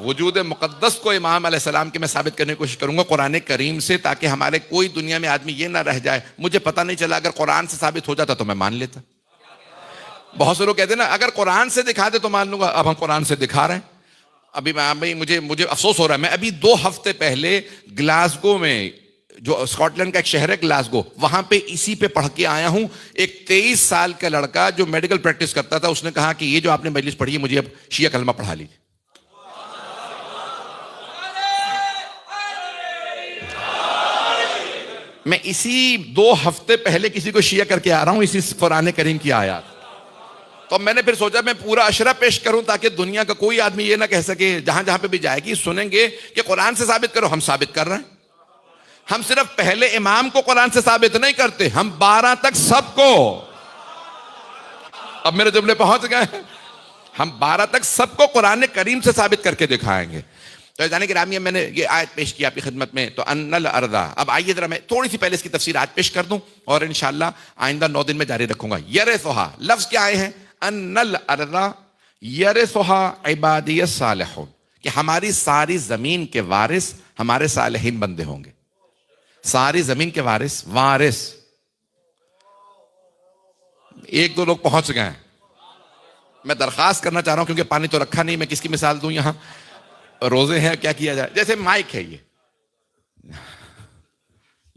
وجود مقدس کو امام علیہ السلام کے میں ثابت کرنے کی کوشش کروں گا قرآن کریم سے، تاکہ ہمارے کوئی دنیا میں آدمی یہ نہ رہ جائے مجھے پتہ نہیں چلا، اگر قرآن سے ثابت ہو جاتا تو میں مان لیتا. بہت سے لوگ کہتے ہیں نا اگر قرآن سے دکھا دے تو مان لوں گا. اب ہم قرآن سے دکھا رہے ہیں. ابھی مجھے افسوس ہو رہا ہے، میں ابھی 2 ہفتے پہلے گلاسگو میں، جو اسکاٹ لینڈ کا ایک شہر ہے گلاسگو، وہاں پہ اسی پہ پڑھ کے آیا ہوں. ایک 23 سال کا لڑکا جو میڈیکل پریکٹس کرتا تھا، اس نے کہا کہ یہ جو آپ نے مجلس پڑھی ہے مجھے اب شیعہ کلمہ پڑھا لیجیے. میں اسی 2 ہفتے پہلے کسی کو شیعہ کر کے آ رہا ہوں اسی قرآن کریم کی آیات. تو میں نے پھر سوچا میں پورا اشرہ پیش کروں تاکہ دنیا کا کوئی آدمی یہ نہ کہہ سکے، جہاں جہاں پہ بھی جائے گی سنیں گے کہ قرآن سے ثابت کرو. ہم ثابت کر رہے ہیں. ہم صرف پہلے امام کو قرآن سے ثابت نہیں کرتے، ہم 12 تک سب کو. اب میرے جملے پہنچ گئے. ہم 12 تک سب کو قرآن کریم سے ثابت کر کے دکھائیں گے. تو جانے گرامی میں نے یہ آیت پیش کی آپ کی خدمت میں. تو ان الارض، اب آئیے ذرا میں تھوڑی سی پہلے اس کی تفسیر آج پیش کر دوں اور انشاءاللہ آئندہ 9 دن میں جاری رکھوں گا. یرثھا لفظ کیا آئے ہیں؟ ان الارض یرثھا عبادی الصالحون، کہ ہماری ساری زمین کے وارث ہمارے صالحین بندے ہوں گے. ساری زمین کے وارث. ایک دو لوگ پہنچ گئے ہیں. میں درخواست کرنا چاہ رہا ہوں کیونکہ پانی تو رکھا نہیں، میں کس کی مثال دوں یہاں؟ روزے ہیں، کیا کیا جائے؟ جیسے مائک ہے،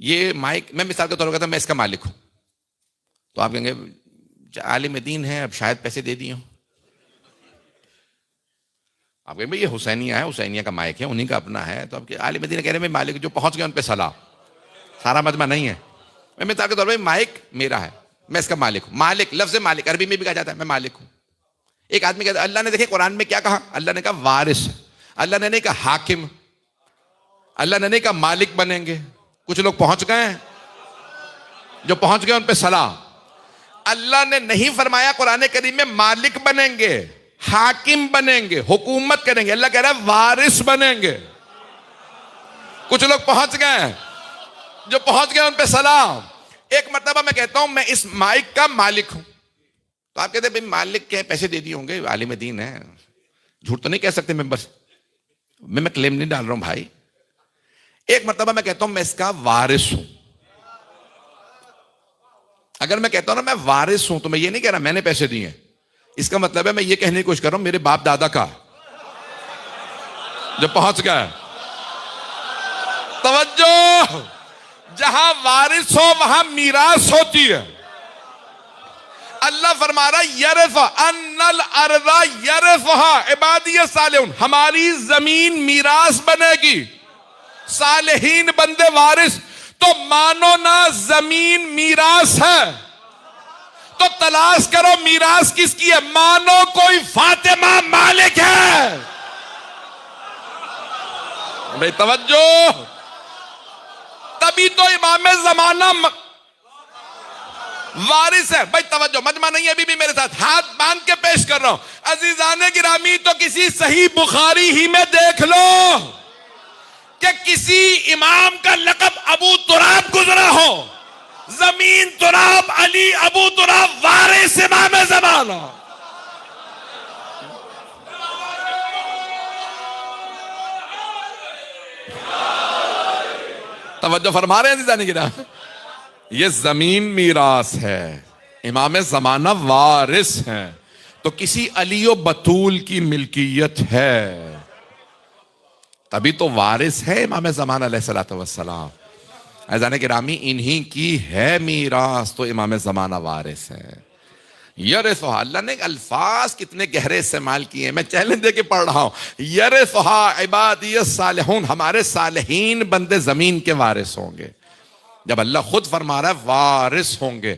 یہ مائک میں مثال کے طور پر کہتا ہوں میں اس کا مالک ہوں. تو آپ کہیں گے عالم دین ہے، اب شاید پیسے دے دیے ہوں. آپ کہیں بھائی یہ حسینیہ ہے، حسینیہ کا مائک ہے، انہیں کا اپنا ہے. تو اب عالم دین کہہ رہے ہیں مالک جو پہنچ گئے ان پہ سلام. سارا مجمع نہیں ہے. میں مثال کے طور پر مائک میرا ہے، میں اس کا مالک ہوں. مالک لفظ مالک عربی میں بھی کہا جاتا ہے میں مالک ہوں. ایک آدمی کہتا ہے اللہ نے دیکھے قرآن میں کیا کہا؟ اللہ نے کہا وارث. اللہ نے نہیں کہا حاکم. اللہ نے نہیں کہا مالک بنیں گے. کچھ لوگ پہنچ گئے ہیں، جو پہنچ گئے ان پہ سلام. اللہ نے نہیں فرمایا قرآن کریم میں مالک بنیں گے، حاکم بنیں گے، حکومت کریں گے. اللہ کہہ رہا ہے وارث بنیں گے. کچھ لوگ پہنچ گئے ہیں، جو پہنچ گئے ان پہ سلام. ایک مرتبہ میں کہتا ہوں میں اس مائک کا مالک ہوں. تو آپ کہتے ہیں بھائی مالک کے پیسے دے دیے ہوں گے، عالم دین ہے، جھوٹ تو نہیں کہہ سکتے ممبر سے. میں کلیم نہیں ڈال رہا ہوں بھائی. ایک مرتبہ میں کہتا ہوں میں اس کا وارث ہوں. اگر میں کہتا ہوں نا میں وارث ہوں تو میں یہ نہیں کہہ رہا میں نے پیسے دیے. اس کا مطلب ہے میں یہ کہنے کی کوشش کر رہا ہوں میرے باپ دادا کا جو پہنچ گیا. توجہ، جہاں وارث ہو وہاں میراث ہوتی ہے. اللہ فرما رہا یرث ان الارض یرثھا عبادی الصالحون، ہماری زمین میراث بنے گی، صالحین بندے وارث. تو مانو نا زمین میراث ہے تو تلاش کرو میراث کس کی ہے. مانو کوئی فاطمہ مالک ہے. بھائی توجہ، تبھی تو امام زمانہ وارث ہے. بھائی توجہ، مجمع نہیں ہے ابھی بھی میرے ساتھ، ہاتھ باندھ کے پیش کر رہا ہوں. عزیزان گرامی تو کسی صحیح بخاری ہی میں دیکھ لو کہ کسی امام کا لقب ابو تراب گزرا ہو. زمین تراب علی ابو تراب وارث امام زمانہ. توجہ فرما رہے ہیں عزیزان گرامی، یہ زمین میراث ہے، امام زمانہ وارث ہیں. تو کسی علی و بطول کی ملکیت ہے تبھی تو وارث ہے امام زمانہ علیہ الصلوۃ والسلام. عزیزان گرامی انہی کی ہے میراث تو امام زمانہ وارث ہے. یرثھا، اللہ نے الفاظ کتنے گہرے استعمال کیے ہیں، میں چیلنج دے کے پڑھ رہا ہوں. یرثھا عبادی الصالحون، ہمارے صالحین بندے زمین کے وارث ہوں گے. جب اللہ خود فرما رہا ہے وارث ہوں گے،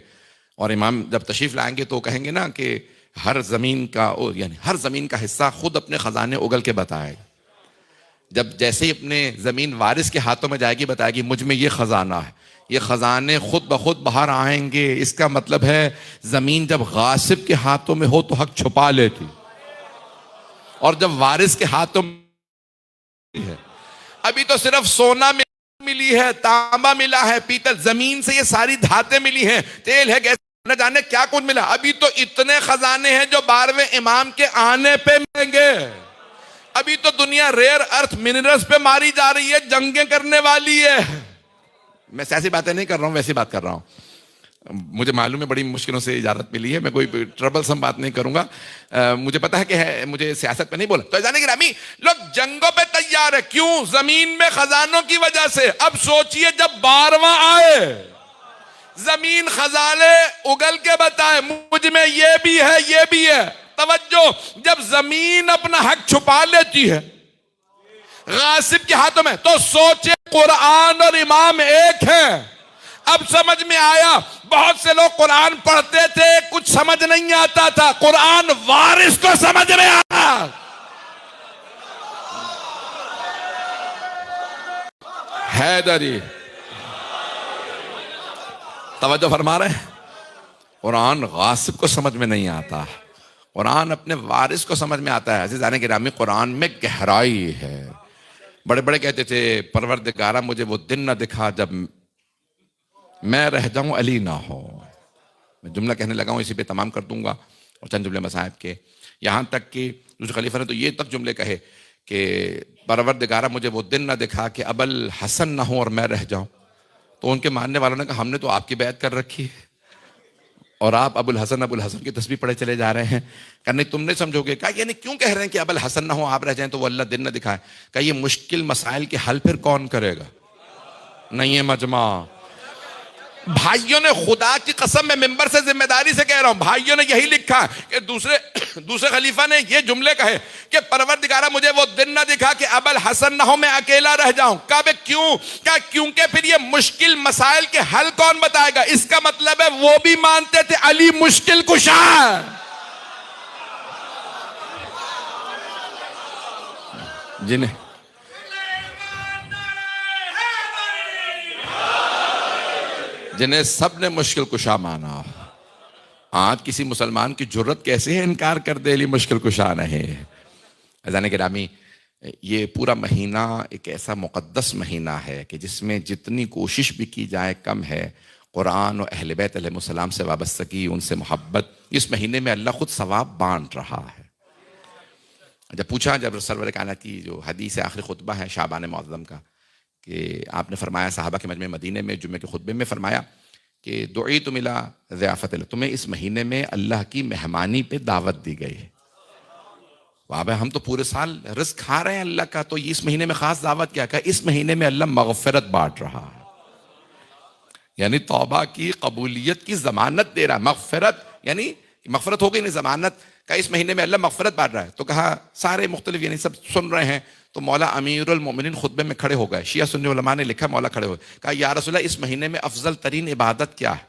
اور امام جب تشریف لائیں گے تو کہیں گے نا کہ ہر زمین کا یعنی ہر زمین کا حصہ خود اپنے خزانے اگل کے بتائے گا. جب جیسے ہی اپنے زمین وارث کے ہاتھوں میں جائے گی بتائے گی مجھ میں یہ خزانہ ہے، یہ خزانے خود بخود باہر آئیں گے. اس کا مطلب ہے زمین جب غاصب کے ہاتھوں میں ہو تو حق چھپا لیتی، اور جب وارث کے ہاتھوں میں ہے. ابھی تو صرف سونا ملی ہے، تانبا ملا ہے، پیتل، زمین سے یہ ساری دھاتیں ملی ہیں، تیل ہے، گیس، نہ جانے کیا کچھ ملا. ابھی تو اتنے خزانے ہیں جو 12ویں امام کے آنے پہ ملیں گے. ابھی تو دنیا ریئر ارتھ منرلز پہ ماری جا رہی ہے، جنگیں کرنے والی ہے. میں سیاسی باتیں نہیں کر رہا ہوں، ویسی بات کر رہا ہوں. مجھے معلوم ہے بڑی مشکلوں سے اجازت ملی ہے، میں کوئی ٹربل سم بات نہیں کروں گا. مجھے پتا ہے کہ مجھے سیاست پہ نہیں بولا. تو عزیزان گرامی لوگ جنگوں پہ تیار ہے، کیوں؟ زمین میں خزانوں کی وجہ سے. اب سوچئے جب 12واں آئے، زمین خزانے اگل کے بتائے مجھ میں یہ بھی ہے، یہ بھی ہے. توجہ، جب زمین اپنا حق چھپا لیتی ہے غاصب کے ہاتھوں میں تو سوچے قرآن اور امام ایک ہیں. اب سمجھ میں آیا. بہت سے لوگ قرآن پڑھتے تھے کچھ سمجھ نہیں آتا تھا، قرآن وارث کو سمجھ میں آیا. حیدری توجہ فرما رہے ہیں. قرآن غاصب کو سمجھ میں نہیں آتا، قرآن اپنے وارث کو سمجھ میں آتا ہے۔ عزیزان گرامی، قرآن میں گہرائی ہے۔ بڑے بڑے کہتے تھے پروردگارہ مجھے وہ دن نہ دکھا جب میں رہ جاؤں علی نہ ہو۔ میں جملہ کہنے لگا ہوں، اسی پہ تمام کر دوں گا، اور چند جملے مصاحب کے، یہاں تک کہ دوسرے خلیفہ نے تو یہ تک جملے کہے کہ پروردگارہ مجھے وہ دن نہ دکھا کہ ابو الحسن نہ ہو اور میں رہ جاؤں۔ تو ان کے ماننے والوں نے کہا ہم نے تو آپ کی بیعت کر رکھی ہے اور آپ ابو الحسن کی تسبیح پڑھے چلے جا رہے ہیں۔ کہ نہیں تم نہیں سمجھو گے۔ کہا یعنی کیوں کہہ رہے ہیں کہ ابو الحسن نہ ہو آپ رہ جائیں تو وہ اللہ دن نہ دکھائے؟ کہ یہ مشکل مسائل کے حل پھر کون کرے گا؟ نہیں ہے مجمع بھائیوں نے، خدا کی قسم میں ممبر سے ذمہ داری سے کہہ رہا ہوں، بھائیوں نے یہی لکھا کہ دوسرے خلیفہ نے یہ جملے کہے کہ پروردگارہ مجھے وہ دن نہ دکھا کہ ابو الحسن نہ ہو میں اکیلا رہ جاؤں۔ کہا کیوں؟ کہا کیونکہ پھر یہ مشکل مسائل کے حل کون بتائے گا؟ اس کا مطلب ہے وہ بھی مانتے تھے علی مشکل کشا ہے۔ جنہیں سب نے مشکل کشا مانا، آج کسی مسلمان کی جرت کیسے ہے انکار کر دے علی مشکل کشا نہیں؟ عزیزان گرامی، یہ پورا مہینہ ایک ایسا مقدس مہینہ ہے کہ جس میں جتنی کوشش بھی کی جائے کم ہے۔ قرآن و اہل بیت علیہ السلام سے وابستگی، ان سے محبت، اس مہینے میں اللہ خود ثواب بانٹ رہا ہے۔ جب پوچھا، جب سرور کائنات کی جو حدیث آخری خطبہ ہے شعبان معظم کا، کہ آپ نے فرمایا صحابہ کے مجمع مدینے میں جمعے کے خطبے میں فرمایا کہ دعیتم الی ضیافت اللہ، تمہیں اس مہینے میں اللہ کی مہمانی پہ دعوت دی گئی ہے۔ وہاں ہم تو پورے سال رزق کھا رہے ہیں اللہ کا، تو اس مہینے میں خاص دعوت کیا؟ کہ اس مہینے میں اللہ مغفرت بانٹ رہا ہے، یعنی توبہ کی قبولیت کی ضمانت دے رہا ہے۔ مغفرت یعنی مغفرت ہو گئی نہیں، ضمانت کا اس مہینے میں اللہ مغفرت بانٹ رہا ہے۔ تو کہا سارے مختلف یعنی سب سن رہے ہیں، تو مولا امیر المومنین خطبے میں کھڑے ہو گئے، شیعہ سنی علماء نے لکھا مولا کھڑے ہوئے، کہا یا رسول اللہ اس مہینے میں افضل ترین عبادت کیا ہے؟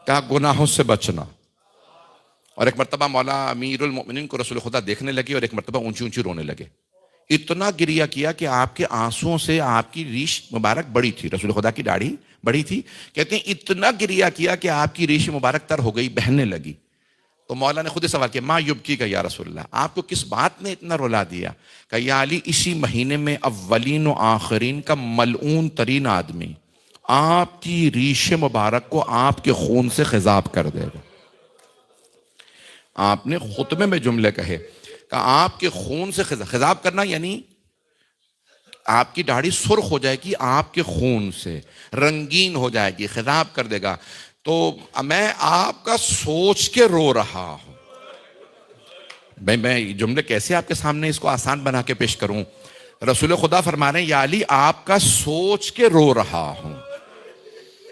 کہا گناہوں سے بچنا۔ اور ایک مرتبہ مولا امیر المومنین کو رسول خدا دیکھنے لگے اور ایک مرتبہ اونچی اونچی رونے لگے، اتنا گریہ کیا کہ آپ کے آنسوؤں سے آپ کی ریش مبارک بڑی تھی، رسول خدا کی داڑھی بڑی تھی، کہتے ہیں اتنا گریہ کیا کہ آپ کی ریش مبارک تر ہو گئی، بہنے لگی۔ تو مولا نے خود ہی سوال کیا، ما یبکی کا یا رسول اللہ، آپ کو کس بات نے اتنا رلا دیا؟ کہ یا علی اسی مہینے میں اولین و آخرین کا ملعون ترین آدمی آپ کی ریش مبارک کو آپ کے خون سے خضاب کر دے گا۔ آپ نے خطبے میں جملے کہے کہ آپ کے خون سے خضاب کرنا، یعنی آپ کی داڑھی سرخ ہو جائے گی، آپ کے خون سے رنگین ہو جائے گی، خضاب کر دے گا۔ تو میں آپ کا سوچ کے رو رہا ہوں۔ میں جملے کیسے آپ کے سامنے اس کو آسان بنا کے پیش کروں؟ رسول خدا فرما رہے ہیں یا علی آپ کا سوچ کے رو رہا ہوں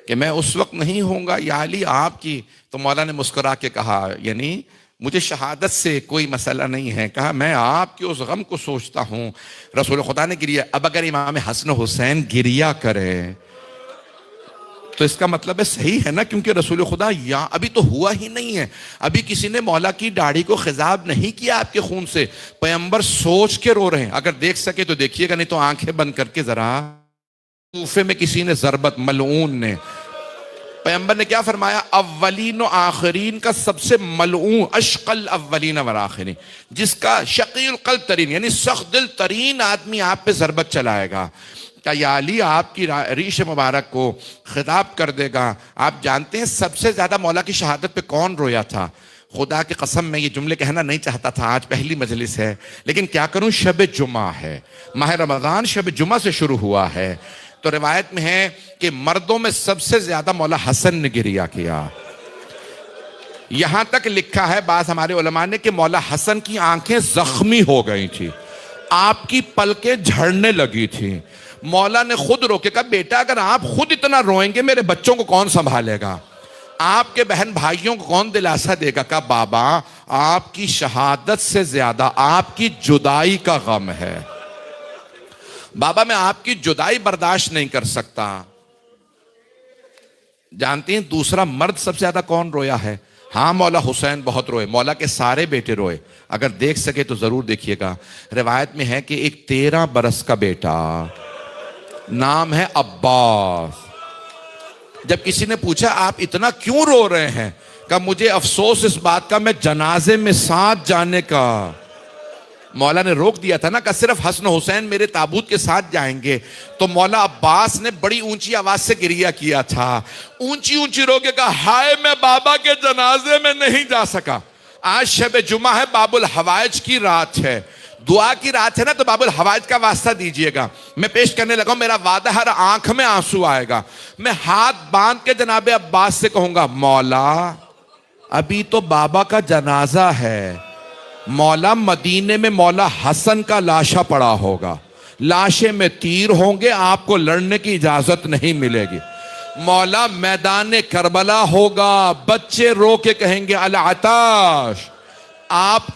کہ میں اس وقت نہیں ہوں گا یا علی آپ کی۔ تو مولا نے مسکرا کے کہا یعنی مجھے شہادت سے کوئی مسئلہ نہیں ہے، کہا میں آپ کے اس غم کو سوچتا ہوں۔ رسول خدا نے گریہ، اب اگر امام حسن و حسین گریہ کرے تو اس کا مطلب ہے صحیح ہے نا، کیونکہ رسول خدا یا ابھی تو ہوا ہی نہیں ہے، ابھی کسی نے مولا کی داڑھی کو خضاب نہیں کیا آپ کے خون سے، پیغمبر سوچ کے رو رہے ہیں۔ اگر دیکھ سکے تو دیکھیے گا، نہیں تو آنکھیں بند کر کے ذرا۔ کوفے میں کسی نے ضربت، ملعون نے، پیغمبر نے کیا فرمایا؟ اولین و آخرین کا سب سے ملعون، اشقل اولین و آخرین، جس کا شقی القلب ترین یعنی سخت دل ترین آدمی آپ پہ ضربت چلائے گا، کہ یا علی آپ کی ریش مبارک کو خطاب کر دے گا۔ آپ جانتے ہیں سب سے زیادہ مولا کی شہادت پہ کون رویا تھا؟ خدا کی قسم میں یہ جملے کہنا نہیں چاہتا تھا، آج پہلی مجلس ہے لیکن کیا کروں، شب جمعہ ہے، ماہ رمضان شب جمعہ سے شروع ہوا ہے۔ تو روایت میں ہے کہ مردوں میں سب سے زیادہ مولا حسن نے گریہ کیا۔ یہاں تک لکھا ہے بعض ہمارے علماء نے کہ مولا حسن کی آنکھیں زخمی ہو گئی تھی، آپ کی پلکیں جھڑنے لگی تھی۔ مولا نے خود رو کے کہا بیٹا اگر آپ خود اتنا روئیں گے میرے بچوں کو کون سنبھالے گا، آپ کے بہن بھائیوں کو کون دلاسا دے گا؟ کہا بابا آپ کی شہادت سے زیادہ آپ کی جدائی کا غم ہے، بابا میں آپ کی جدائی برداشت نہیں کر سکتا۔ جانتے ہیں دوسرا مرد سب سے زیادہ کون رویا ہے؟ ہاں مولا حسین بہت روئے، مولا کے سارے بیٹے روئے، اگر دیکھ سکے تو ضرور دیکھیے گا۔ روایت میں ہے کہ ایک 13 برس کا بیٹا نام ہے عباس، جب کسی نے پوچھا آپ اتنا کیوں رو رہے ہیں، کہ مجھے افسوس اس بات کا میں جنازے میں ساتھ جانے کا. مولا نے روک دیا تھا نا کہ صرف حسن و حسین میرے تابوت کے ساتھ جائیں گے. تو مولا عباس نے بڑی اونچی آواز سے گریہ کیا تھا, اونچی اونچی رو کے کہا ہائے میں بابا کے جنازے میں نہیں جا سکا. آج شب جمعہ ہے, باب الحوائج کی رات ہے, دعا کی رات ہے نا, تو باب الحوائج کا واسطہ دیجئے گا. میں پیش کرنے لگا ہوں, میرا وعدہ ہر آنکھ میں آنسو آئے گا. میں ہاتھ باندھ کے جناب عباس سے کہوں گا مولا ابھی تو بابا کا جنازہ ہے. مولا مدینے میں مولا حسن کا لاشا پڑا ہوگا, لاشے میں تیر ہوں گے, آپ کو لڑنے کی اجازت نہیں ملے گی. مولا میدان کربلا ہوگا, بچے رو کے کہیں گے العطاش. آپ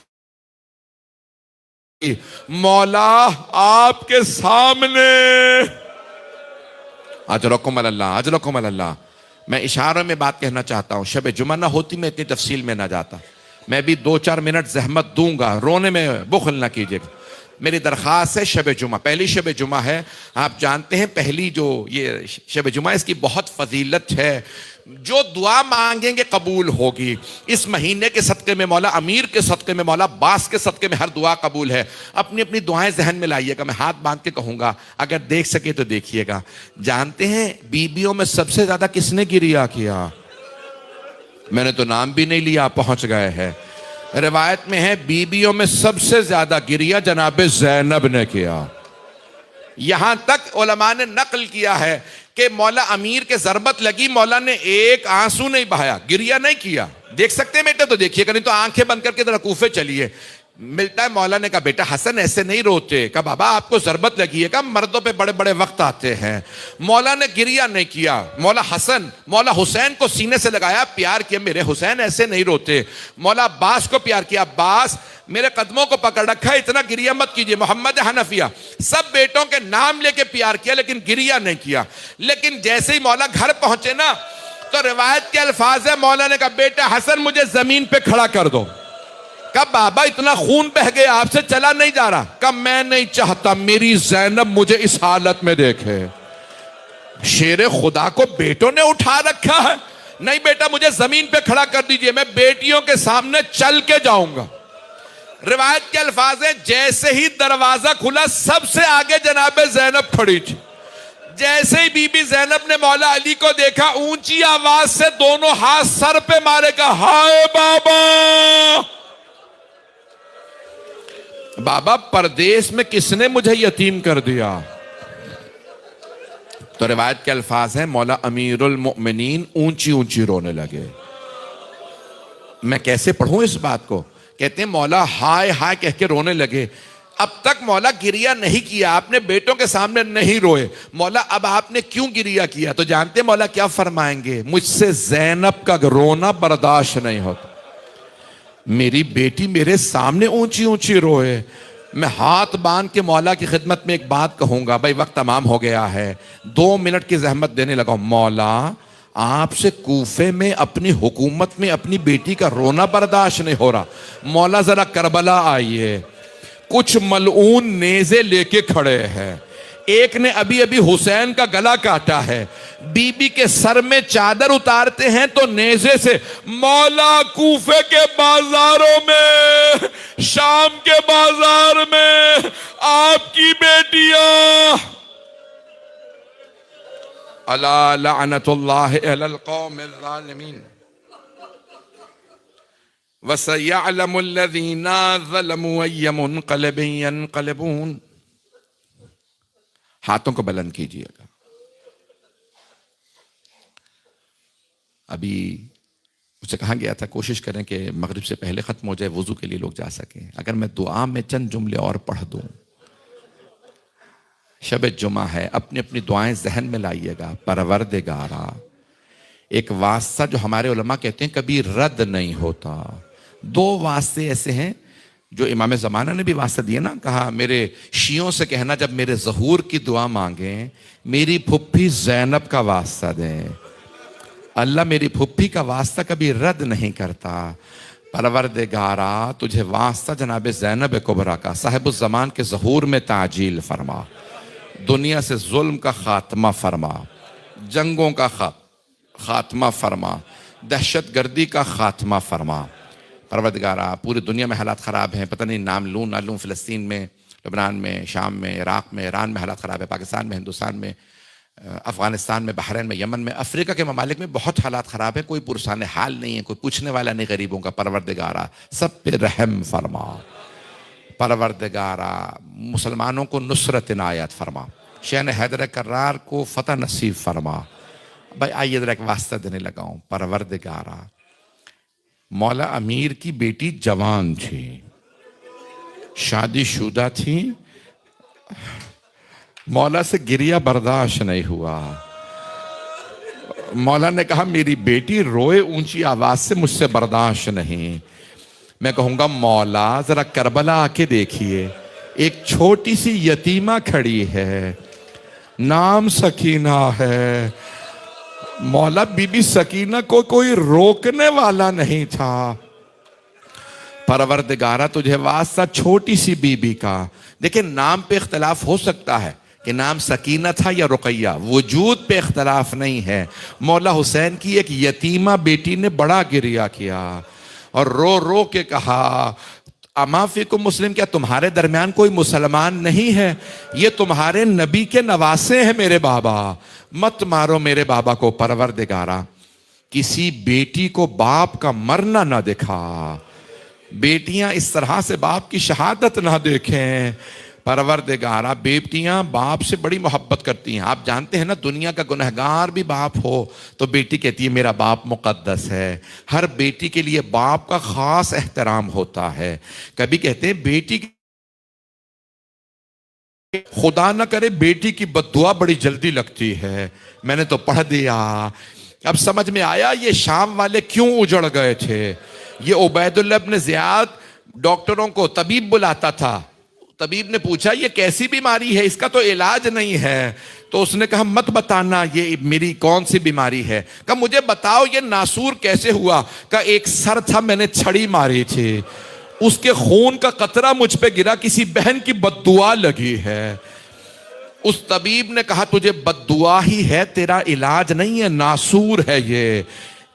مولا آپ کے سامنے اجرکم اللہ, اجرکم اللہ. میں اشاروں میں بات کہنا چاہتا ہوں, شب جمعہ نہ ہوتی میں اتنی تفصیل میں نہ جاتا. میں بھی 2-4 منٹ زحمت دوں گا, رونے میں بخل نہ کیجیے گا. میری درخواست ہے, شب جمعہ پہلی شب جمعہ ہے, آپ جانتے ہیں پہلی جو یہ شب جمعہ اس کی بہت فضیلت ہے. جو دعا مانگیں گے قبول ہوگی. اس مہینے کے صدقے میں مولا امیر کے صدقے میں مولا عباس کے صدقے میں ہر دعا قبول ہے. اپنی اپنی دعائیں ذہن میں لائیے گا, میں ہاتھ باندھ کے کہوں گا, اگر دیکھ سکے تو دیکھیے گا. جانتے ہیں بیویوں میں سب سے زیادہ کس نے گریہ کیا؟ میں نے تو نام بھی نہیں لیا, پہنچ گئے ہیں. روایت میں ہے بیویوں میں سب سے زیادہ گریہ جناب زینب نے کیا. یہاں تک علماء نے نقل کیا ہے کہ مولا امیر کے ضربت لگی, مولا نے ایک آنسو نہیں بہایا, گریہ نہیں کیا. دیکھ سکتے ہیں بیٹا تو دیکھیے گا, نہیں تو آنکھیں بند کر کے ذرا کوفے چلیے. ملتا ہے مولا نے کہا بیٹا حسن ایسے نہیں روتے. کہا بابا آپ کو ضربت لگی ہے, کہا مردوں پہ بڑے بڑے وقت آتے ہیں. مولا نے گریہ نہیں کیا. مولا حسن مولا حسین کو سینے سے لگایا, پیار کیا, میرے حسین ایسے نہیں روتے. مولا عباس کو پیار کیا, عباس میرے قدموں کو پکڑ رکھا ہے, اتنا گریہ مت کیجئے. محمد حنفیہ سب بیٹوں کے نام لے کے پیار کیا لیکن گریہ نہیں کیا. لیکن جیسے ہی مولا گھر پہنچے نا تو روایت کے الفاظ ہے, مولا نے کہا بیٹا حسن مجھے زمین پہ کھڑا کر دو. کہا بابا اتنا خون بہ گیا, آپ سے چلا نہیں جا رہا. کہا میں نہیں چاہتا میری زینب مجھے اس حالت میں دیکھے. شیر خدا کو بیٹوں نے اٹھا رکھا ہے. نہیں بیٹا مجھے زمین پہ کھڑا کر دیجئے, میں بیٹیوں کے سامنے چل کے جاؤں گا. روایت کے الفاظ ہیں جیسے ہی دروازہ کھلا سب سے آگے جناب زینب کھڑی تھی. جیسے ہی بی بی زینب نے مولا علی کو دیکھا, اونچی آواز سے دونوں ہاتھ سر پہ مارے, کہا ہائے بابا. بابا پردیس میں کس نے مجھے یتیم کر دیا؟ تو روایت کے الفاظ ہیں مولا امیر المؤمنین اونچی اونچی رونے لگے. میں کیسے پڑھوں اس بات کو؟ کہتے ہیں مولا ہائے ہائے کہہ کے رونے لگے. اب تک مولا گریہ نہیں کیا, آپ نے بیٹوں کے سامنے نہیں روئے. مولا اب آپ نے کیوں گریہ کیا؟ تو جانتے ہیں مولا کیا فرمائیں گے, مجھ سے زینب کا رونا برداشت نہیں ہوتا. میری بیٹی میرے سامنے اونچی اونچی روئے. میں ہاتھ باندھ کے مولا کی خدمت میں ایک بات کہوں گا, بھائی وقت تمام ہو گیا ہے, 2 منٹ کی زحمت دینے لگا. مولا آپ سے کوفے میں اپنی حکومت میں اپنی بیٹی کا رونا برداشت نہیں ہو رہا. مولا ذرا کربلا آئیے. کچھ ملعون نیزے لے کے کھڑے ہیں. ایک نے ابھی ابھی حسین کا گلا کاٹا ہے, بی بی کے سر میں چادر اتارتے ہیں تو نیزے سے مولا کوفے کے بازاروں میں, شام کے بازار میں آپ کی بیٹیاں الا لعنت اللہ علی القوم الظالمین وَسَيَعْلَمُ الَّذِينَ ظَلَمُوا أَيَّ مُنْقَلِبٍ يَنْقَلِبُونَ. ہاتھوں کو بلند کیجئے گا. ابھی مجھ سے کہا گیا تھا کوشش کریں کہ مغرب سے پہلے ختم ہو جائے, وضو کے لیے لوگ جا سکیں. اگر میں دعا میں چند جملے اور پڑھ دوں. شب جمعہ ہے, اپنی اپنی دعائیں ذہن میں لائیے گا. پروردگارا, ایک واسطہ جو ہمارے علماء کہتے ہیں کبھی رد نہیں ہوتا. 2 واسطے ایسے ہیں جو امام زمانہ نے بھی واسطہ دیا نا, کہا میرے شیعوں سے کہنا جب میرے ظہور کی دعا مانگیں میری پھپھی زینب کا واسطہ دیں. اللہ میری پھپھی کا واسطہ کبھی رد نہیں کرتا. پروردگارا تجھے واسطہ جناب زینب کبریٰ کا, صاحب الزمان کے ظہور میں تعجیل فرما, دنیا سے ظلم کا خاتمہ فرما, جنگوں کا خاتمہ فرما, دہشت گردی کا خاتمہ فرما۔ پروردگارا پوری دنیا میں حالات خراب ہیں، پتہ نہیں نام لوں نہ لوں، فلسطین میں، لبنان میں، شام میں، عراق میں، ایران میں حالات خراب ہے، پاکستان میں، ہندوستان میں، افغانستان میں، بحرین میں، یمن میں، افریقہ کے ممالک میں بہت حالات خراب ہیں، کوئی پرسان حال نہیں ہے، کوئی پوچھنے والا نہیں غریبوں کا۔ پروردگارا سب پہ رحم فرما۔ پروردگارا مسلمانوں کو نصرت عنایت فرما، شین حیدر کرار کو فتح نصیب فرما۔ بھائی آئیے ذرا ایک واسطہ دینے لگا ہوں۔ پروردگارا مولا امیر کی بیٹی جوان تھی، شادی شدہ تھی، مولا سے گریہ برداشت نہیں ہوا۔ مولا نے کہا میری بیٹی روئے اونچی آواز سے مجھ سے برداشت نہیں۔ میں کہوں گا مولا ذرا کربلا آ کے دیکھیے، ایک چھوٹی سی یتیمہ کھڑی ہے، نام سکینہ ہے۔ مولا بی بی سکینہ کو کوئی روکنے والا نہیں تھا۔ پروردگارہ تجھے واسطہ چھوٹی سی بی بی کا، دیکھیں نام پہ اختلاف ہو سکتا ہے کہ نام سکینہ تھا یا رقیہ، وجود پہ اختلاف نہیں ہے۔ مولا حسین کی ایک یتیمہ بیٹی نے بڑا گریہ کیا اور رو رو کے کہا اما فیکم مسلم، کیا تمہارے درمیان کوئی مسلمان نہیں ہے؟ یہ تمہارے نبی کے نواسے ہیں میرے بابا، مت مارو میرے بابا کو۔ پروردگارہ کسی بیٹی کو باپ کا مرنا نہ دکھا، بیٹیاں اس طرح سے باپ کی شہادت نہ دیکھیں۔ پروردگارہ بیٹیاں باپ سے بڑی محبت کرتی ہیں، آپ جانتے ہیں نا، دنیا کا گنہگار بھی باپ ہو تو بیٹی کہتی ہے میرا باپ مقدس ہے۔ ہر بیٹی کے لیے باپ کا خاص احترام ہوتا ہے۔ کبھی کہتے ہیں بیٹی خدا نہ کرے بیٹی کی بد دعا بڑی جلدی لگتی ہے۔ میں نے تو پڑھ دیا، اب سمجھ میں آیا یہ شام والے کیوں اجڑ گئے تھے۔ یہ عبید اللہ ابن زیاد ڈاکٹروں کو طبیب بلاتا تھا، طبیب نے پوچھا یہ کیسی بیماری ہے، اس کا تو علاج نہیں ہے، تو اس نے کہا مت بتانا یہ میری کون سی بیماری ہے۔ کہا مجھے بتاؤ یہ ناسور کیسے ہوا۔ کہا ایک سر تھا، میں نے چھڑی ماری تھی، اس کے خون کا قطرہ مجھ پہ گرا، کسی بہن کی بد دعا لگی ہے۔ اس طبیب نے کہا تجھے بد دعا ہی ہے، تیرا علاج نہیں ہے، ناسور ہے یہ،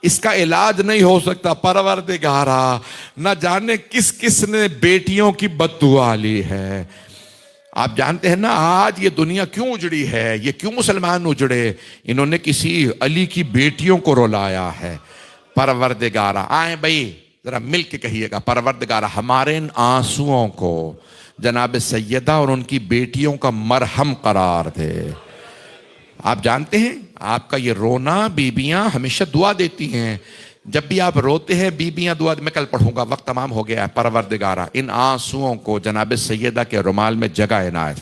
اس کا علاج نہیں ہو سکتا۔ پروردگارہ نہ جانے کس کس نے بیٹیوں کی بد دعا لی ہے۔ آپ جانتے ہیں نا آج یہ دنیا کیوں اجڑی ہے، یہ کیوں مسلمان اجڑے، انہوں نے کسی علی کی بیٹیوں کو رلایا ہے۔ پروردگارہ آئیں بھائی ذرا مل کے کہیے گا، پروردگارہ ہمارے ان آنسوؤں کو جناب سیدہ اور ان کی بیٹیوں کا مرہم قرار دے۔ آپ جانتے ہیں آپ کا یہ رونا بیبیاں ہمیشہ دعا دیتی ہیں، جب بھی آپ روتے ہیں بیبیاں دعا، میں کل پڑھوں گا، وقت تمام ہو گیا ہے۔ پروردگارہ ان آنسوؤں کو جناب سیدہ کے رومال میں جگہ عنایت،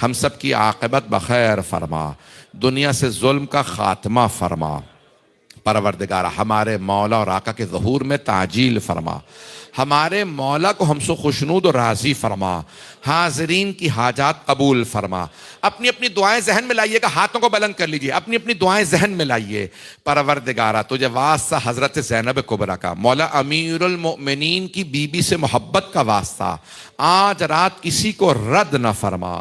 ہم سب کی عاقبت بخیر فرما، دنیا سے ظلم کا خاتمہ فرما۔ پروردگارہ ہمارے مولا اور آقا کے ظہور میں تعجیل فرما، ہمارے مولا کو ہم سے خوشنود اور راضی فرما، حاضرین کی حاجات قبول فرما۔ اپنی اپنی دعائیں ذہن میں لائیے گا، ہاتھوں کو بلند کر لیجئے، اپنی اپنی دعائیں ذہن میں لائیے۔ پروردگارہ تجھے واسطہ حضرت زینب کبریٰ کا، مولا امیر المؤمنین کی بی بی سے محبت کا واسطہ، آج رات کسی کو رد نہ فرما۔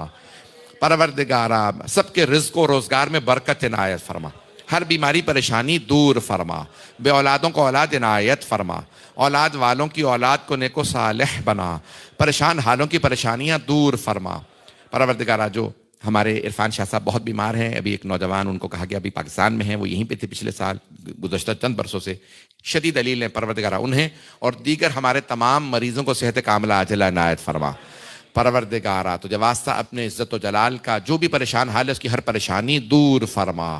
پروردگارہ سب کے رزق و روزگار میں برکت عنایت فرما، ہر بیماری پریشانی دور فرما، بے اولادوں کو اولاد عنایت فرما، اولاد والوں کی اولاد کو نیک و صالح بنا، پریشان حالوں کی پریشانیاں دور فرما۔ پروردگارہ جو ہمارے عرفان شاہ صاحب بہت بیمار ہیں، ابھی ایک نوجوان ان کو کہا گیا ابھی پاکستان میں ہیں، وہ یہیں پہ تھے پچھلے سال، گزشتہ چند برسوں سے شدید علیل ہیں، پروردگارہ انہیں اور دیگر ہمارے تمام مریضوں کو صحت کاملہ عاجلہ عنایت فرما۔ پروردگارہ تجھے واسطہ اپنے عزت و جلال کا جو بھی پریشان حال ہے اس کی ہر پریشانی دور فرما،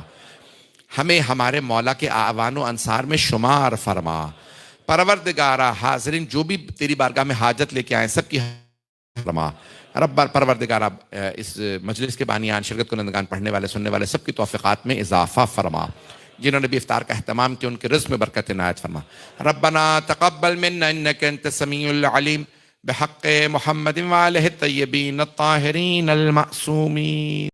ہمیں ہمارے مولا کے اعوان و انصار میں شمار فرما۔ پروردگارہ حاضرین جو بھی تیری بارگاہ میں حاجت لے کے آئیں سب کی فرما۔ رب پروردگارہ اس مجلس کے بانیان، شرکت کنندگان، پڑھنے والے سننے والے سب کی توفیقات میں اضافہ فرما، جنہوں نے بھی افطار کا اہتمام کیا ان کے رزق میں برکت عنایت فرما۔ ربنا تقبل منا انک انت السمیع العلیم بحق محمد وآلہ الطیبین الطاہرین المعصومین۔